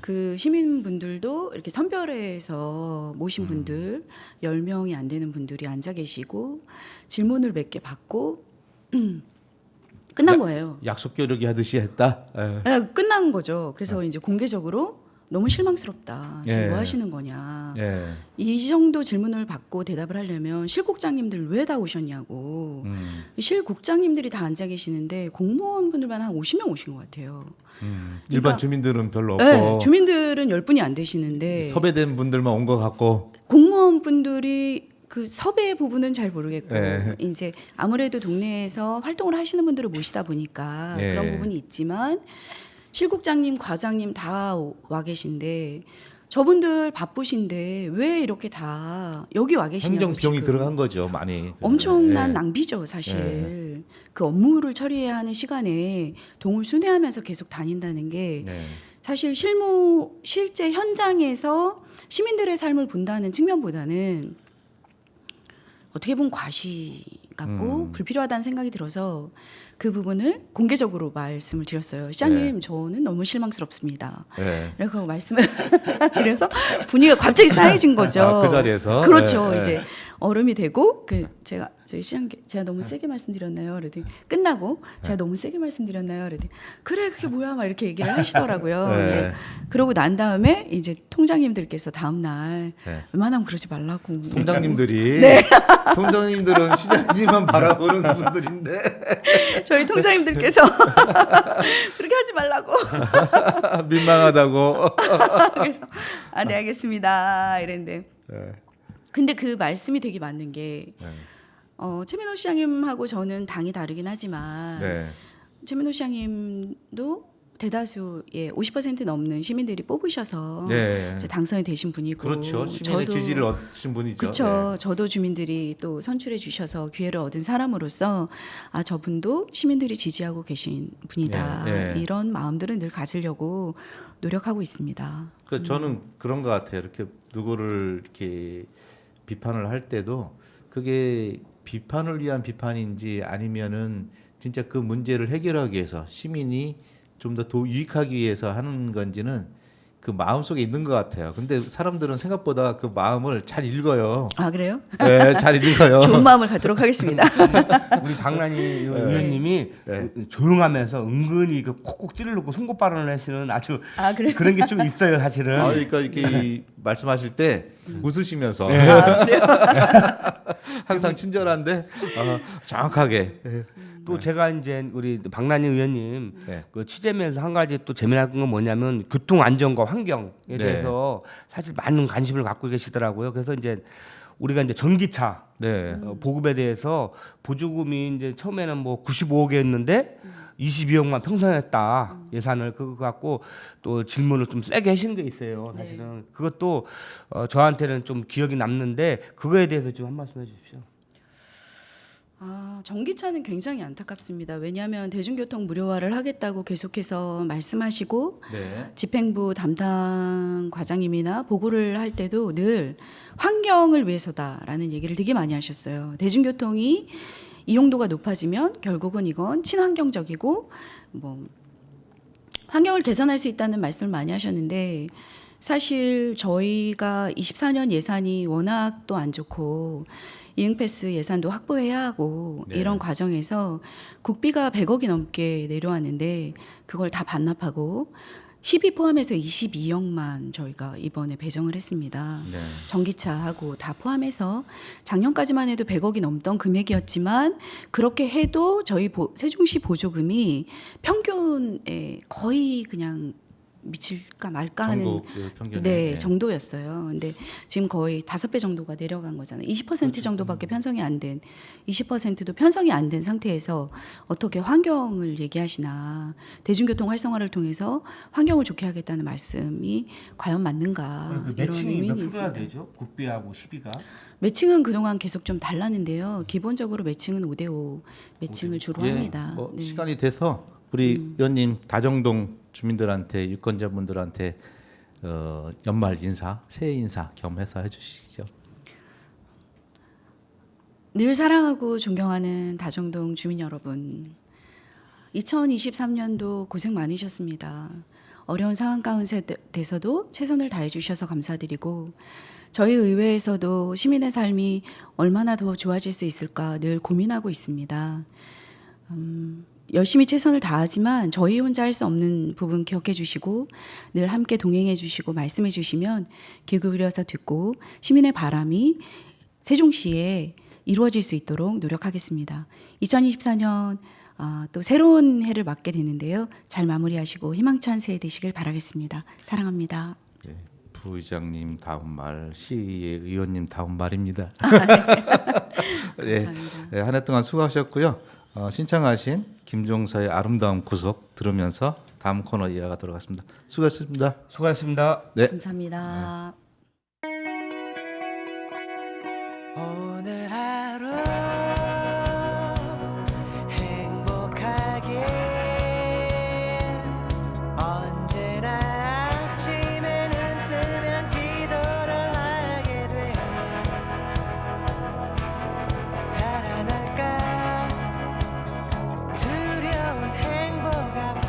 그 시민분들도 이렇게 선별해서 모신 분들 10명이 안 되는 분들이 앉아 계시고 질문을 몇 개 받고 끝난 거예요.
약속 겨루기 하듯이 했다. 예.
네, 끝난 거죠. 그래서 이제 공개적으로 너무 실망스럽다. 지금
예.
뭐 하시는 거냐.
예.
이 정도 질문을 받고 대답을 하려면 실국장님들 왜 다 오셨냐고. 실국장님들이 다 앉아 계시는데 공무원분들만 한 50명 오신 것 같아요.
일반 주민들은 별로 없고
네, 주민들은 10분이 안 되시는데
섭외된 분들만 온 것 같고
공무원분들이 그 섭외 부분은 잘 모르겠고
예.
이제 아무래도 동네에서 활동을 하시는 분들을 모시다 보니까
예.
그런 부분이 있지만 실국장님, 과장님 다 와 계신데 저분들 바쁘신데 왜 이렇게 다 여기 와 계시냐고.
행정 비용이
지금.
들어간 거죠 많이.
엄청난
예.
낭비죠 사실. 그 업무를 처리해야 하는 시간에 동을 순회하면서 계속 다닌다는 게
네.
사실 실제 현장에서 시민들의 삶을 본다는 측면보다는 어떻게 보면 과시 같고 불필요하다는 생각이 들어서 그 부분을 공개적으로 말씀을 드렸어요. 시장님, 저는 너무 실망스럽습니다.
예.
이렇게 말씀을 그래서 분위기가 갑자기 쌓여진 거죠.
아, 그 자리에서?
그렇죠.
예,
이제 얼음이 되고 저희 시장 제가 너무 세게 말씀드렸나요? 그랬더니 끝나고 제가 너무 세게 말씀드렸나요? 그랬더니 그래 그게 뭐야 막 이렇게 얘기를 하시더라고요.
네.
네. 그러고 난 다음에 이제 통장님들께서 다음 날
네.
웬만하면 그러지 말라고.
통장님들이
네.
통장님들은 시장님만 바라보는 분들인데
저희 통장님들께서 그렇게 하지 말라고.
민망하다고.
그래서 아, 네 알겠습니다. 이랬는데
네.
근데 그 말씀이 되게 맞는 게
네.
최민호 시장님하고 저는 당이 다르긴 하지만
네.
최민호 시장님도 대다수의 50% 넘는 시민들이 뽑으셔서
네.
이제 당선이 되신 분이고
그렇죠. 시민의 지지를 얻으신 분이죠.
그렇죠.
네.
저도 주민들이 또 선출해 주셔서 기회를 얻은 사람으로서 아 저분도 시민들이 지지하고 계신 분이다.
네, 네.
이런 마음들은 늘 가지려고 노력하고 있습니다.
그 저는 그런 것 같아요. 이렇게 누구를 이렇게 비판을 할 때도 그게 비판을 위한 비판인지 아니면은 진짜 그 문제를 해결하기 위해서 시민이 좀 더 유익하기 위해서 하는 건지는 그 마음 속에 있는 것 같아요. 근데 사람들은 생각보다 그 마음을 잘 읽어요.
아 그래요?
네, 잘 읽어요.
좋은 마음을 갖도록 하겠습니다.
우리 박란희 의원님이
네.
조용하면서 은근히 그 콕콕 찌르고 송곳 발언을 하시는 아주
아 그래요?
그런 게 좀 있어요 사실은.
아, 그러니까 이렇게 말씀하실 때 웃으시면서
아, 그래요?
항상 친절한데 정확하게.
또 제가 이제 우리 박란희 의원님
네.
그 취재면서 한 가지 또 재미난 건 뭐냐면 교통 안전과 환경에
네.
대해서 사실 많은 관심을 갖고 계시더라고요. 그래서 이제 우리가 이제 전기차
네.
보급에 대해서 보조금이 이제 처음에는 뭐 95억이었는데 22억만 편성했다 예산을 그거 갖고 또 질문을 좀 세게 하신 게 있어요. 사실은 그것도 저한테는 좀 기억이 남는데 그거에 대해서 좀 한 말씀 해주십시오.
아, 전기차는 굉장히 안타깝습니다. 왜냐하면 대중교통 무료화를 하겠다고 계속해서 말씀하시고
네.
집행부 담당 과장님이나 보고를 할 때도 늘 환경을 위해서다라는 얘기를 되게 많이 하셨어요. 대중교통이 이용도가 높아지면 결국은 이건 친환경적이고 뭐 환경을 개선할 수 있다는 말씀을 많이 하셨는데 사실 저희가 24년 예산이 워낙 또 안 좋고 이응패스 예산도 확보해야 하고
네.
이런 과정에서 국비가 100억이 넘게 내려왔는데 그걸 다 반납하고 시비 포함해서 22억만 저희가 이번에 배정을 했습니다.
네.
전기차하고 다 포함해서 작년까지만 해도 100억이 넘던 금액이었지만 그렇게 해도 저희 세종시 보조금이 평균에 거의 그냥 미칠까 말까 하는
전국 평균
네, 정도였어요. 근데 지금 거의 5배 정도가 내려간 거잖아요. 20% 정도밖에 편성이 안 된, 20%도 편성이 안 된 상태에서 어떻게 환경을 얘기하시나. 대중교통 활성화를 통해서 환경을 좋게 하겠다는 말씀이 과연 맞는가.
그
이런
매칭이 몇
의문이
프로나
있습니다.
되죠? 국비하고 12가.
매칭은 그동안 계속 좀 달랐는데요. 기본적으로 매칭은 5대5 매칭을 주로 합니다.
뭐
네.
시간이 돼서 우리 의원님 다정동 주민들한테 유권자분들한테 연말 인사, 새해 인사 겸해서 해주시죠.
늘 사랑하고 존경하는 다정동 주민 여러분, 2023년도 고생 많으셨습니다. 어려운 상황 가운데서도 최선을 다해 주셔서 감사드리고, 저희 의회에서도 시민의 삶이 얼마나 더 좋아질 수 있을까 늘 고민하고 있습니다. 열심히 최선을 다하지만 저희 혼자 할 수 없는 부분 기억해 주시고 늘 함께 동행해 주시고 말씀해 주시면 귀 기울여서 듣고 시민의 바람이 세종시에 이루어질 수 있도록 노력하겠습니다. 2024년 또 새로운 해를 맞게 되는데요. 잘 마무리하시고 희망찬 새해 되시길 바라겠습니다. 사랑합니다.
네, 부의장님 다음 말, 시의 의원님 다음 말입니다. 네,
감사합니다.
네, 한 해 동안 수고하셨고요. 신청하신 김종서의 아름다운 구속 들으면서 다음 코너 이어가도록 하겠습니다. 수고하셨습니다.
수고하셨습니다.
네.
감사합니다.
오늘 하루 행복하게 언제나 아침에 눈 뜨면 기도를 하게 돼 달아날까 두려운 행복 앞에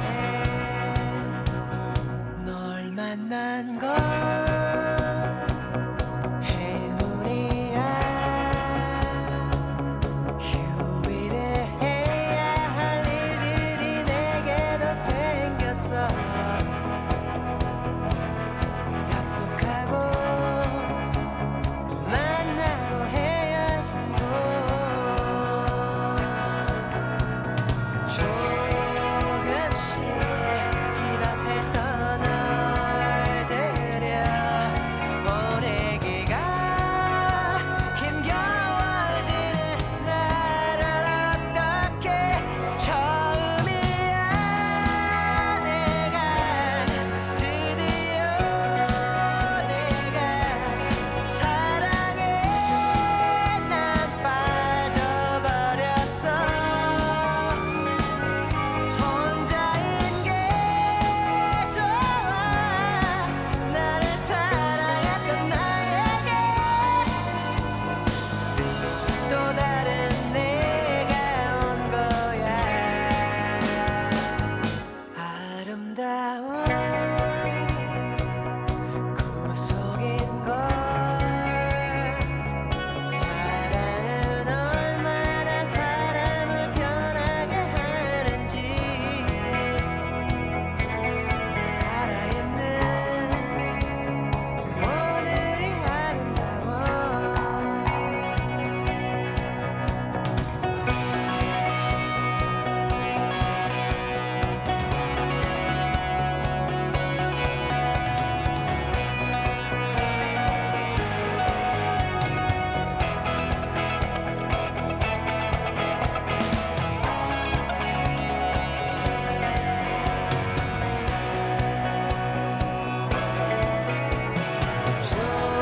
널 만난 건 행운이야 휴일해야 할 일들이 내게도 생겼어 약속하고 만나고 헤어지고 조금씩 집 앞에서 널 데려 보내기가 힘겨워지는 나를 어떻게 처음이야 내가 드디어 내가 사랑에 난 빠져버렸어 혼자인 게 좋아 나를 사랑했던 나에게 또 다른 내가 온 거야 아름다운 구속인 걸 사랑은 얼마나 사람을 변하게 하는지 살아있는 오늘이 아름다워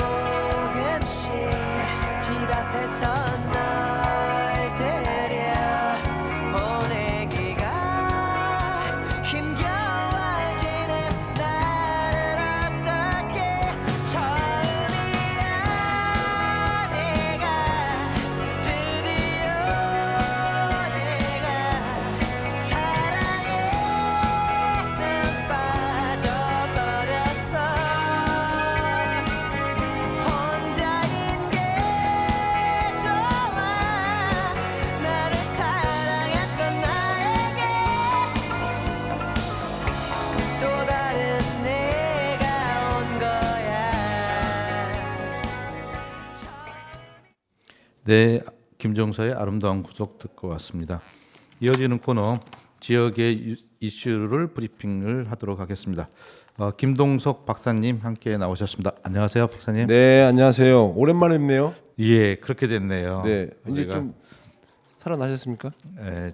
조금씩 집 앞에서 널 데려 보내기가 힘겨워지는 나를 어떻게 처음이야 내가 드디어 내가 사랑에 난 빠져버렸어 혼자인 게 좋아 나를 사랑했던 나에게 또 다른 내가 온 거야
네, 김종서의 아름다운 구속 듣고 왔습니다. 이어지는 코너 지역의 이슈를 브리핑을 하도록 하겠습니다. 김동석 박사님 함께 나오셨습니다. 안녕하세요, 박사님.
네, 안녕하세요. 오랜만에 뵙네요.
예, 그렇게 됐네요.
네, 이제
우리가,
좀 살아나셨습니까?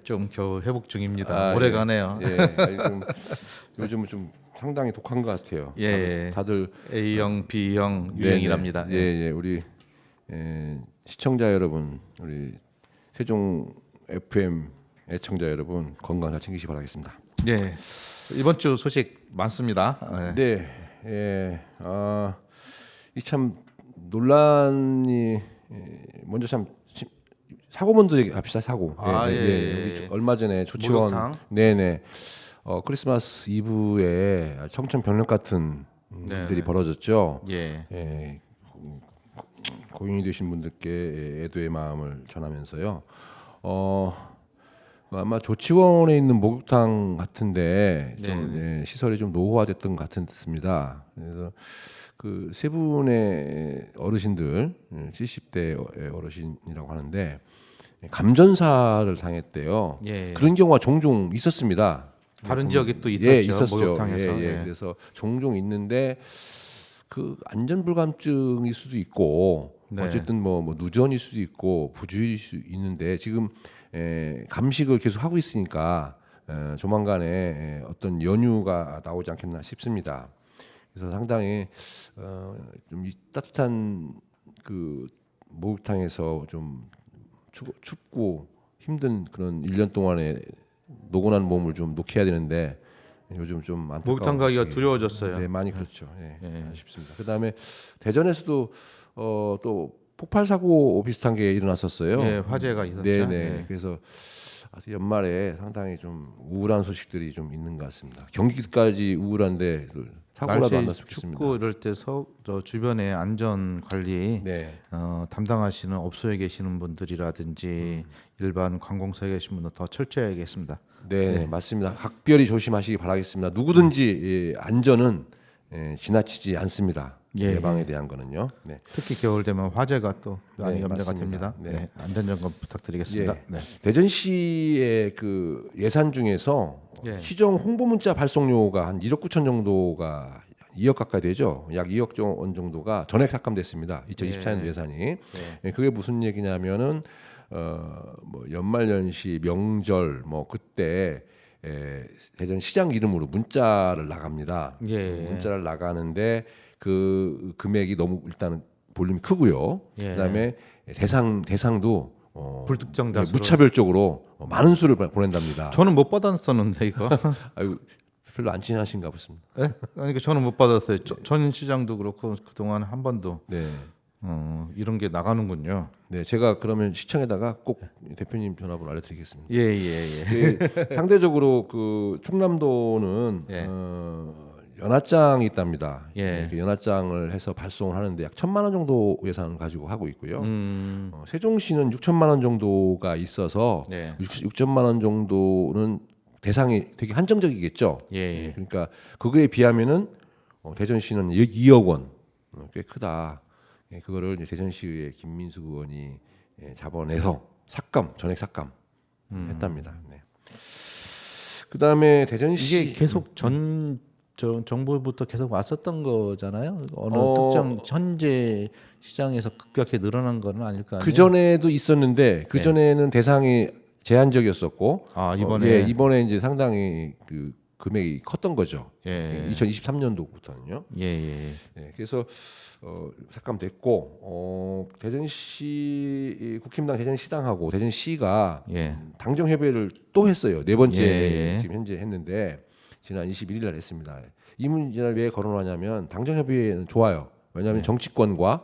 좀 겨우 회복 중입니다. 오래가네요.
예, 좀 요즘은 좀 상당히 독한 것 같아요.
예,
다들
A형, B형
네,
유행이랍니다.
네, 예, 우리 시청자 여러분, 우리 세종 FM 애청자 여러분 건강 잘 챙기시 바라겠습니다.
예, 이번 주 소식 많습니다.
네, 예, 이 참 논란이 먼저 참 사고 먼저 얘기합시다. 사고. 우리 얼마 전에 조치원,
목욕탕?
네네, 크리스마스 이브에 청천벽력 같은 일들이 벌어졌죠.
예,
예, 고인이 되신 분들께 애도의 마음을 전하면서요. 아마 조치원에 있는 목욕탕 같은데 좀 시설이 좀 노후화됐던 것 같습니다. 그래서 그 세 분의 어르신들 70대 어르신이라고 하는데 감전사를 당했대요.
예.
그런 경우가 종종 있었습니다.
다른 지역에 또 있었죠.
예, 있었죠.
목욕탕에서.
예. 그래서 종종 있는데 그 안전불감증일 수도 있고
네.
어쨌든 뭐 누전일 수도 있고 부주의일 수 있는데 지금 감식을 계속 하고 있으니까 조만간에 어떤 연유가 나오지 않겠나 싶습니다. 그래서 상당히 좀 따뜻한 그 목욕탕에서 좀 춥고 힘든 그런 1년 동안의 노곤한 몸을 좀 녹여야 되는데 요즘 좀 안타까운
목욕탕 가기가
소식이-
두려워졌어요.
네, 많이 그렇죠. 예,
예.
아쉽습니다. 그다음에 대전에서도 또 폭발 사고 비슷한 게 일어났었어요.
예, 화재가 있었죠.
네네.
예.
그래서 연말에 상당히 좀 우울한 소식들이 좀 있는 것 같습니다. 경기까지 우울한데 사고라도 안 났으면 좋겠습니다.
춥고 이럴 때서 저 주변의 안전 관리
네.
담당하시는 업소에 계시는 분들이라든지 일반 관공서에 계신 분들 더 철저해야겠습니다.
네, 맞습니다. 각별히 조심하시기 바라겠습니다. 누구든지 안전은 지나치지 않습니다.
예.
예방에 대한 거는요. 네.
특히 겨울 되면 화재가 또 많이
네,
염려가
맞습니다.
됩니다.
네.
네, 안전점검 부탁드리겠습니다.
예.
네.
대전시의 그 예산 중에서
예.
시정 홍보 문자 발송료가 한 1억 9천 정도가 2억 가까이 되죠. 약 2억 원 정도가 전액 삭감됐습니다. 2024년도 예산이. 예, 그게 무슨 얘기냐면은 뭐 연말연시 명절 뭐 그때 대전시장 이름으로 문자를 나갑니다.
예.
문자를 나가는데 그 금액이 너무 일단은 볼륨이 크고요.
예.
그다음에 대상도
불특정 다수로.
무차별적으로 많은 수를 보낸답니다.
저는 못 받았었는데 이거.
아유, 별로 안 친하신가 보습니다.
예? 그러니까 저는 못 받았어요. 전 시장도 그렇고 그동안 한 번도
네.
이런 게 나가는군요.
네, 제가 그러면 시청에다가 꼭 대표님 전화번호 알려드리겠습니다.
예.
상대적으로 그 충남도는
예.
연합장이 있답니다.
예.
그 연합장을 해서 발송을 하는데 약 1,000만 원 정도 예산을 가지고 하고 있고요. 세종시는 6천만 원 정도가 있어서
네.
6천만 원 정도는 대상이 되게 한정적이겠죠.
예.
그러니까 그거에 비하면은 대전시는 2억 원, 꽤 크다. 그거를 이제 대전시의 김민수 의원이 잡아내서 전액 삭감 했답니다. 네. 그다음에 대전시
이게 계속 정부부터 계속 왔었던 거잖아요. 어느
어,
특정 현재 시장에서 급격히 늘어난 건 아닐 거 아니에요.
그 전에도 있었는데 그 전에는 대상이 제한적이었었고 이번에 이제 상당히 그 금액이 컸던 거죠.
예.
2023년도부터는요.
예.
네, 그래서 삭감됐고 대전시 국힘당 대전시당하고 대전시가
예.
당정 협의를 또 했어요. 네 번째
예.
지금 현재 했는데 지난 21일 날 했습니다. 이 문제를 왜 거론하냐면 당정 협의회는 좋아요. 왜냐하면 정치권과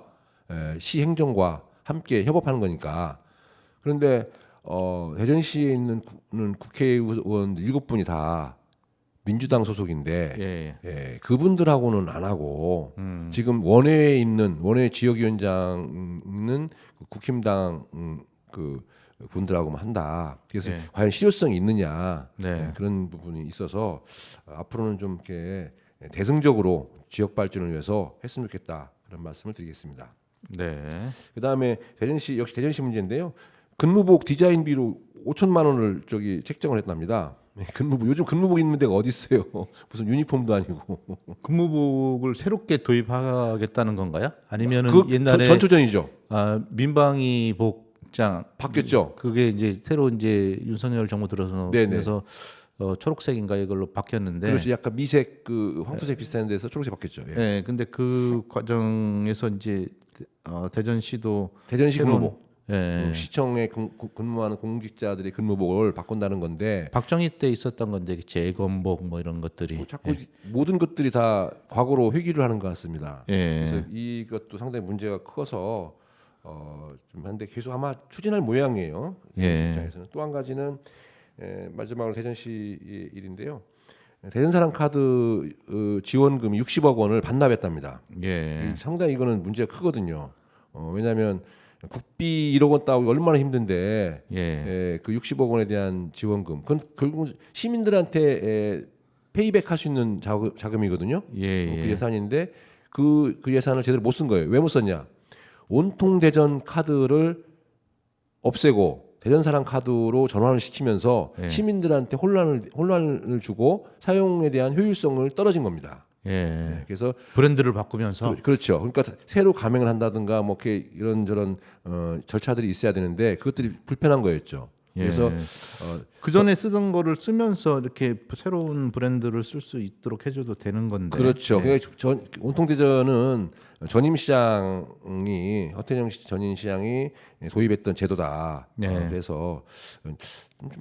시 행정과 함께 협업하는 거니까. 그런데 대전시에 있는 국회의원 7분이 다 민주당 소속인데 그분들하고는 안 하고 지금 원외에 있는 원외 지역위원장은 국힘당 그 분들하고만 한다. 그래서 과연 실효성이 있느냐 그런 부분이 있어서 앞으로는 좀 이렇게 대승적으로 지역 발전을 위해서 했으면 좋겠다 그런 말씀을 드리겠습니다.
네.
그다음에 역시 대전시 문제인데요. 근무복 디자인비로 5천만 원을 저기 책정을 했답니다. 근무복 요즘 근무복 입는 데가 어디 있어요? 무슨 유니폼도 아니고.
근무복을 새롭게 도입하겠다는 건가요? 아니면은
그
옛날에
전초전이죠.
민방위 복장
바뀌었죠.
그게 이제 새로 이제 윤석열 정부 들어서
네네.
그래서 초록색인가 이걸로 바뀌었는데.
그렇지, 약간 미색 그 황토색 비슷한 데서 초록색 바뀌었죠. 예.
네, 근데 그 과정에서 이제 대전시도
대전시
새로운-
근무복,
예.
시청에 근무하는 공직자들의 근무복을 바꾼다는 건데
박정희 때 있었던 건데 재검복 뭐 이런 것들이.
뭐 자꾸 모든 것들이 다 과거로 회귀를 하는 것 같습니다.
예.
그래서 이것도 상당히 문제가 커서 좀 한데 계속 아마 추진할 모양이에요.
예.
입장에서는 또 한 가지는 마지막으로 대전시 일인데요. 대전사랑 카드 지원금이 60억 원을 반납했답니다.
예.
상당히 이거는 문제가 크거든요. 왜냐하면 국비 1억 원 따오기 얼마나 힘든데
예.
그 60억 원에 대한 지원금 그건 결국 시민들한테 페이백할 수 있는 자금이거든요.
예.
그 예산인데 그 예산을 제대로 못 쓴 거예요. 왜 못 썼냐? 온통 대전 카드를 없애고 대전사랑 카드로 전환을 시키면서
예.
시민들한테 혼란을 주고 사용에 대한 효율성을 떨어진 겁니다.
예.
그래서
브랜드를 바꾸면서
그렇죠. 그러니까 새로 가맹을 한다든가 뭐 이렇게 이런저런 절차들이 있어야 되는데 그것들이 불편한 거였죠. 그래서
그 전에 쓰던 거를 쓰면서 이렇게 새로운 브랜드를 쓸 수 있도록 해줘도 되는 건데.
그렇죠.
예.
그러니까 온통 대전은 전임 시장이 허태정 전임 시장이 도입했던 제도다.
네.
그래서 좀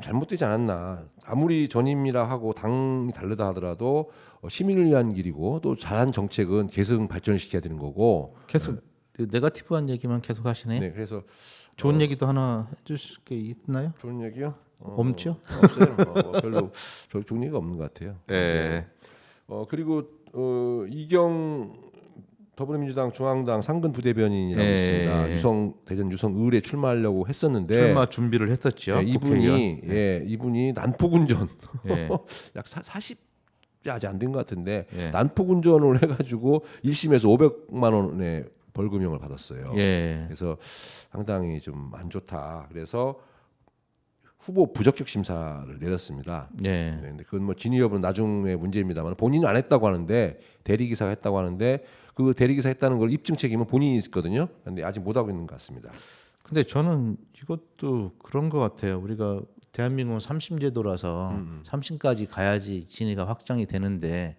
잘못되지 않았나. 아무리 전임이라 하고 당이 다르다 하더라도 시민을 위한 길이고 또 잘한 정책은 계속 발전시켜야 되는 거고.
계속 네거티브한 얘기만 계속 하시네.
네, 그래서
좋은 얘기도 하나 해주실 게 있나요?
좋은 얘기요?
없죠?
없어요. 별로 좋은 얘기가 없는 것 같아요.
네.
그리고 이경 더불어민주당 중앙당 상근 부대변인이라고
예,
있습니다.
예.
대전 유성을에 출마하려고 했었는데
출마 준비를 했었죠.
네, 이분이 난폭운전
예.
약 40이 아직 안 된 것 같은데
예.
난폭운전을 해가지고 1심에서 500만 원의 벌금형을 받았어요.
예.
그래서 상당히 좀 안 좋다. 그래서 후보 부적격 심사를 내렸습니다.
예.
네, 근데 그건 뭐 진위 여부는 나중에 문제입니다만 본인은 안 했다고 하는데 대리기사가 했다고 하는데 그 대리기사 했다는 걸 입증 책임은 본인이 있거든요. 근데 아직 못 하고 있는 것 같습니다.
근데 저는 이것도 그런 것 같아요. 우리가 대한민국은 3심제도라서 3심까지 가야지 진위가 확정이 되는데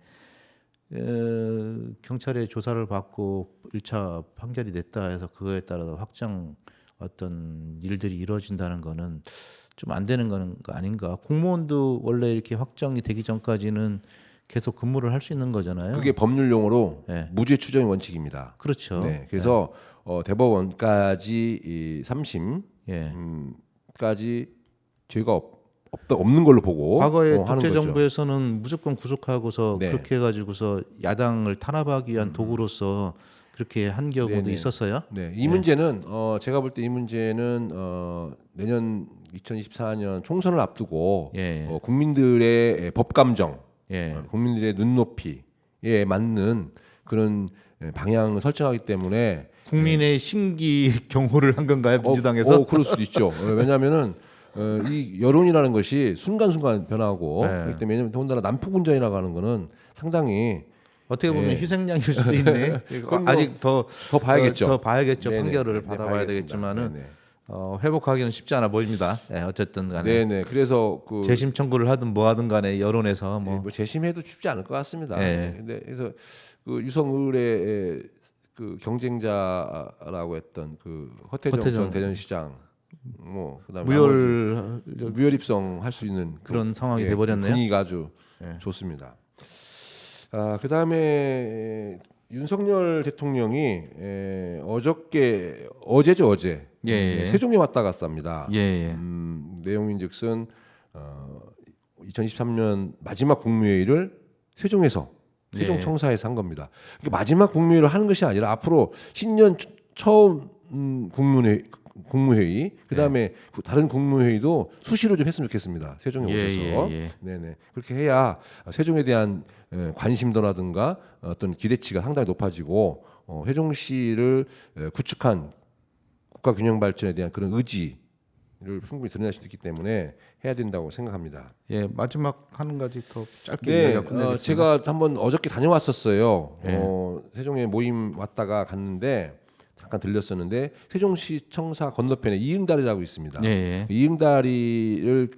경찰의 조사를 받고 1차 판결이 냈다 해서 그거에 따라서 확정 어떤 일들이 이루어진다는 거는 좀 안 되는 거는 거 아닌가. 공무원도 원래 이렇게 확정이 되기 전까지는 계속 근무를 할 수 있는 거잖아요.
그게 법률 용어로
네.
무죄 추정 원칙입니다.
그렇죠.
네, 그래서 대법원까지 이 3심까지
예.
죄가 없는 걸로 보고
과거에
하는
독재
거죠.
정부에서는 무조건 구속하고서
네.
그렇게 해가지고서 야당을 탄압하기 위한 도구로서 그렇게 한 경우도
네네.
있었어요.
네, 이 문제는 제가 볼 때 이 문제는 내년 2024년 총선을 앞두고
예.
국민들의 법 감정,
예.
국민들의 눈높이에 맞는 그런 방향을 설정하기 때문에
국민의 심기 경호를 한 건가요, 민주당에서?
그럴 수도 있죠. 왜냐하면은 이 여론이라는 것이 순간순간 변하고
네.
그렇기 때문에 왜냐하면 더군다나 난폭운전이라고 하는 거는 상당히
어떻게 보면
예.
희생양일 수도 있네.
그건 뭐
아직 더
봐야겠죠.
더 봐야겠죠.
네네.
판결을
네,
받아봐야
봐야겠습니다.
되겠지만은
네네.
회복하기는 쉽지 않아 보입니다. 예, 어쨌든 간에
네네. 그래서 그
재심 청구를 하든 뭐 하든 간에 여론에서 뭐
뭐 재심해도 쉽지 않을 것 같습니다.
예.
네. 근데 그래서 그 유성을의 그 경쟁자라고 했던 그 허태정
허태정.
전 대전시장 뭐 그다음에
무혈
입성할 수 있는
그런 상황이
예,
돼버렸네요.
분위기가 아주
예.
좋습니다. 그다음에 윤석열 대통령이 어제
예.
세종에 왔다 갔습니다.
예.
내용인즉슨 2023년 마지막 국무회의를 세종에서 세종청사에서 한 겁니다. 그러니까 마지막 국무회의를 하는 것이 아니라 앞으로 신년 처음 국무회의 그다음에 다른 국무회의도 수시로 좀 했으면 좋겠습니다. 세종에 오셔서 네네 그렇게 해야 세종에 대한 관심도라든가 어떤 기대치가 상당히 높아지고 세종시를 구축한 국가 균형 발전에 대한 그런 의지 충분히 드러낼 수 있기 때문에 해야 된다고 생각합니다.
예, 마지막 한 가지 더 짧게
네,
이야기하고 끝내겠습니다.
제가 한번 어저께 다녀왔었어요.
네.
세종에 모임 왔다가 갔는데 잠깐 들렸었는데 세종시청사 건너편에 이응다리라고 있습니다.
예, 예.
그 이응다리를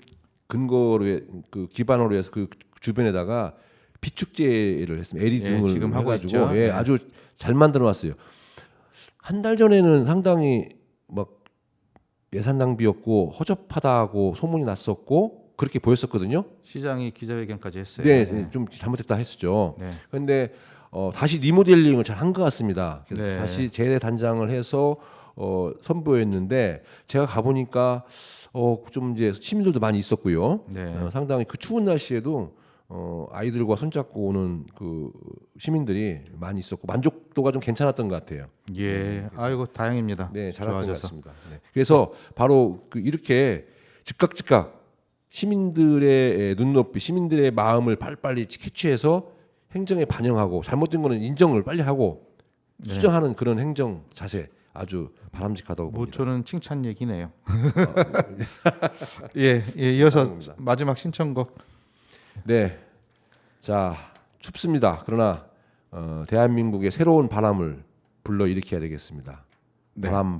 근거로 그 기반으로 해서 그 주변에다가 비축제를 했습니다. LED
예,
등을
지금 하고
해가지고
있죠.
예,
네.
아주 잘 만들어놨어요. 한 달 전에는 상당히 막 예산 낭비였고 허접하다고 소문이 났었고 그렇게 보였었거든요.
시장이 기자회견까지 했어요.
네, 좀 잘못됐다 했었죠.
네.
그런데 다시 리모델링을 잘 한 것 같습니다. 그래서
네.
다시 재단장을 해서 선보였는데 제가 가보니까 좀 이제 시민들도 많이 있었고요.
네.
상당히 그 추운 날씨에도 아이들과 손잡고 오는 그 시민들이 많이 있었고 만족도가 좀 괜찮았던 것 같아요.
예, 아이고 다행입니다.
네, 잘했던 것
좋아져서.
같습니다. 네. 그래서 바로 이렇게 즉각 시민들의 눈높이, 시민들의 마음을 빨리빨리 캐치해서 행정에 반영하고 잘못된 거는 인정을 빨리 하고 수정하는 그런 행정 자세 아주 바람직하다고
뭐
봅니다.
저는 칭찬 얘기네요. 예, 이어서
감사합니다.
마지막 신청곡.
네, 자 춥습니다. 그러나 대한민국의 새로운 바람을 불러 일으켜야 되겠습니다.
네.
바람.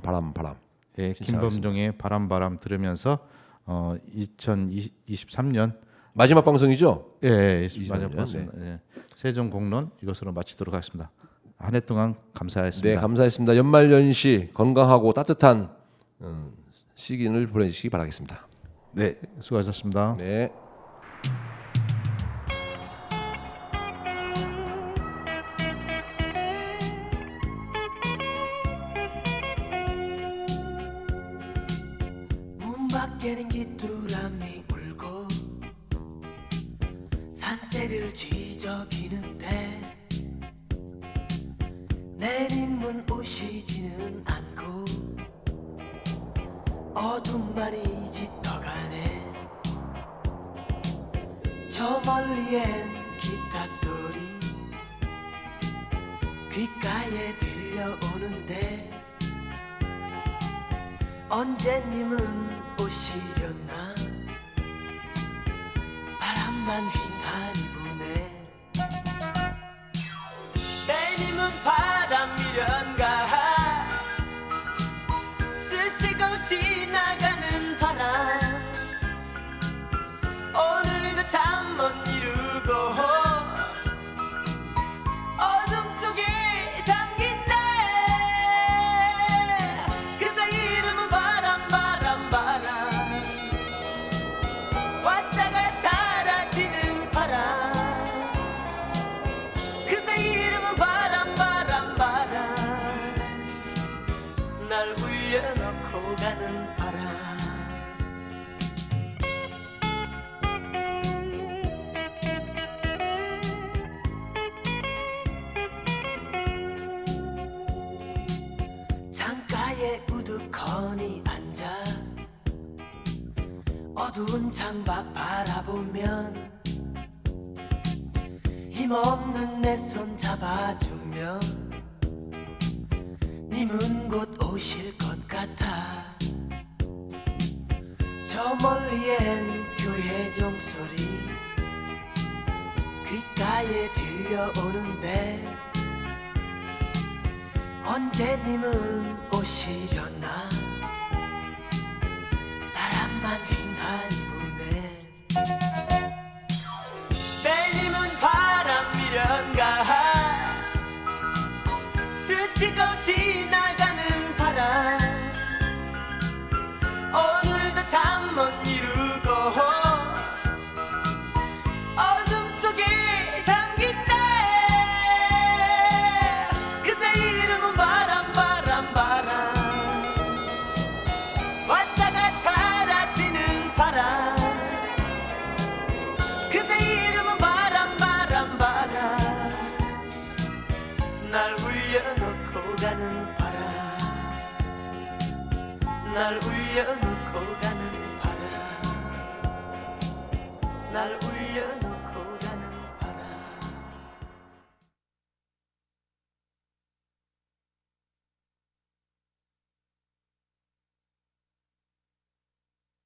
예,
신청하겠습니다.
김범종의 바람 들으면서 2023년
마지막 방송이죠?
예,
23년,
마지막 방송 예, 세종 공론 이것으로 마치도록 하겠습니다. 한 해 동안 감사했습니다.
네, 감사했습니다. 연말연시 건강하고 따뜻한 시기를 보내주시기 바라겠습니다.
네, 수고하셨습니다.
네.
문 밖에는 귀뚜라미 울고 산새들 쥐저기는데 내림은 오시지는 않고 어둠만이 짙어가네. 저 멀리엔 기타 소리 귓가에 들려오는데 언제님은 오시려나. 바람만 휑하니 부네. 때님은 바람이련가. 스치고 지나가는 바람. 오늘도 잠 못 이루고 어둠 속에 잠긴네. 그대 이름은 바람. 왔다가 사라지는 바람. 그대 이름은 바람. 날 울려놓고 가는 바람. 창가에 우두커니 앉아 어두운 창밖 바라보면 힘없는 내 손 잡아주며 님은 곧 오실 것 같아. 저 멀리엔 교회 종소리 귓가에 들려오는데 언제 님은 오시려나. 바람만 휑하니 부네. 때님은 바람이련가. 스치고 지나가는 바람. 오늘도 잠 못 이루고 어둠 속에 잠긴네. 그대 이름은 바람. 왔다가 사라지는 바람. 그대 이름은 바람. 날 울려놓고 가는 바람. 날 울려놓고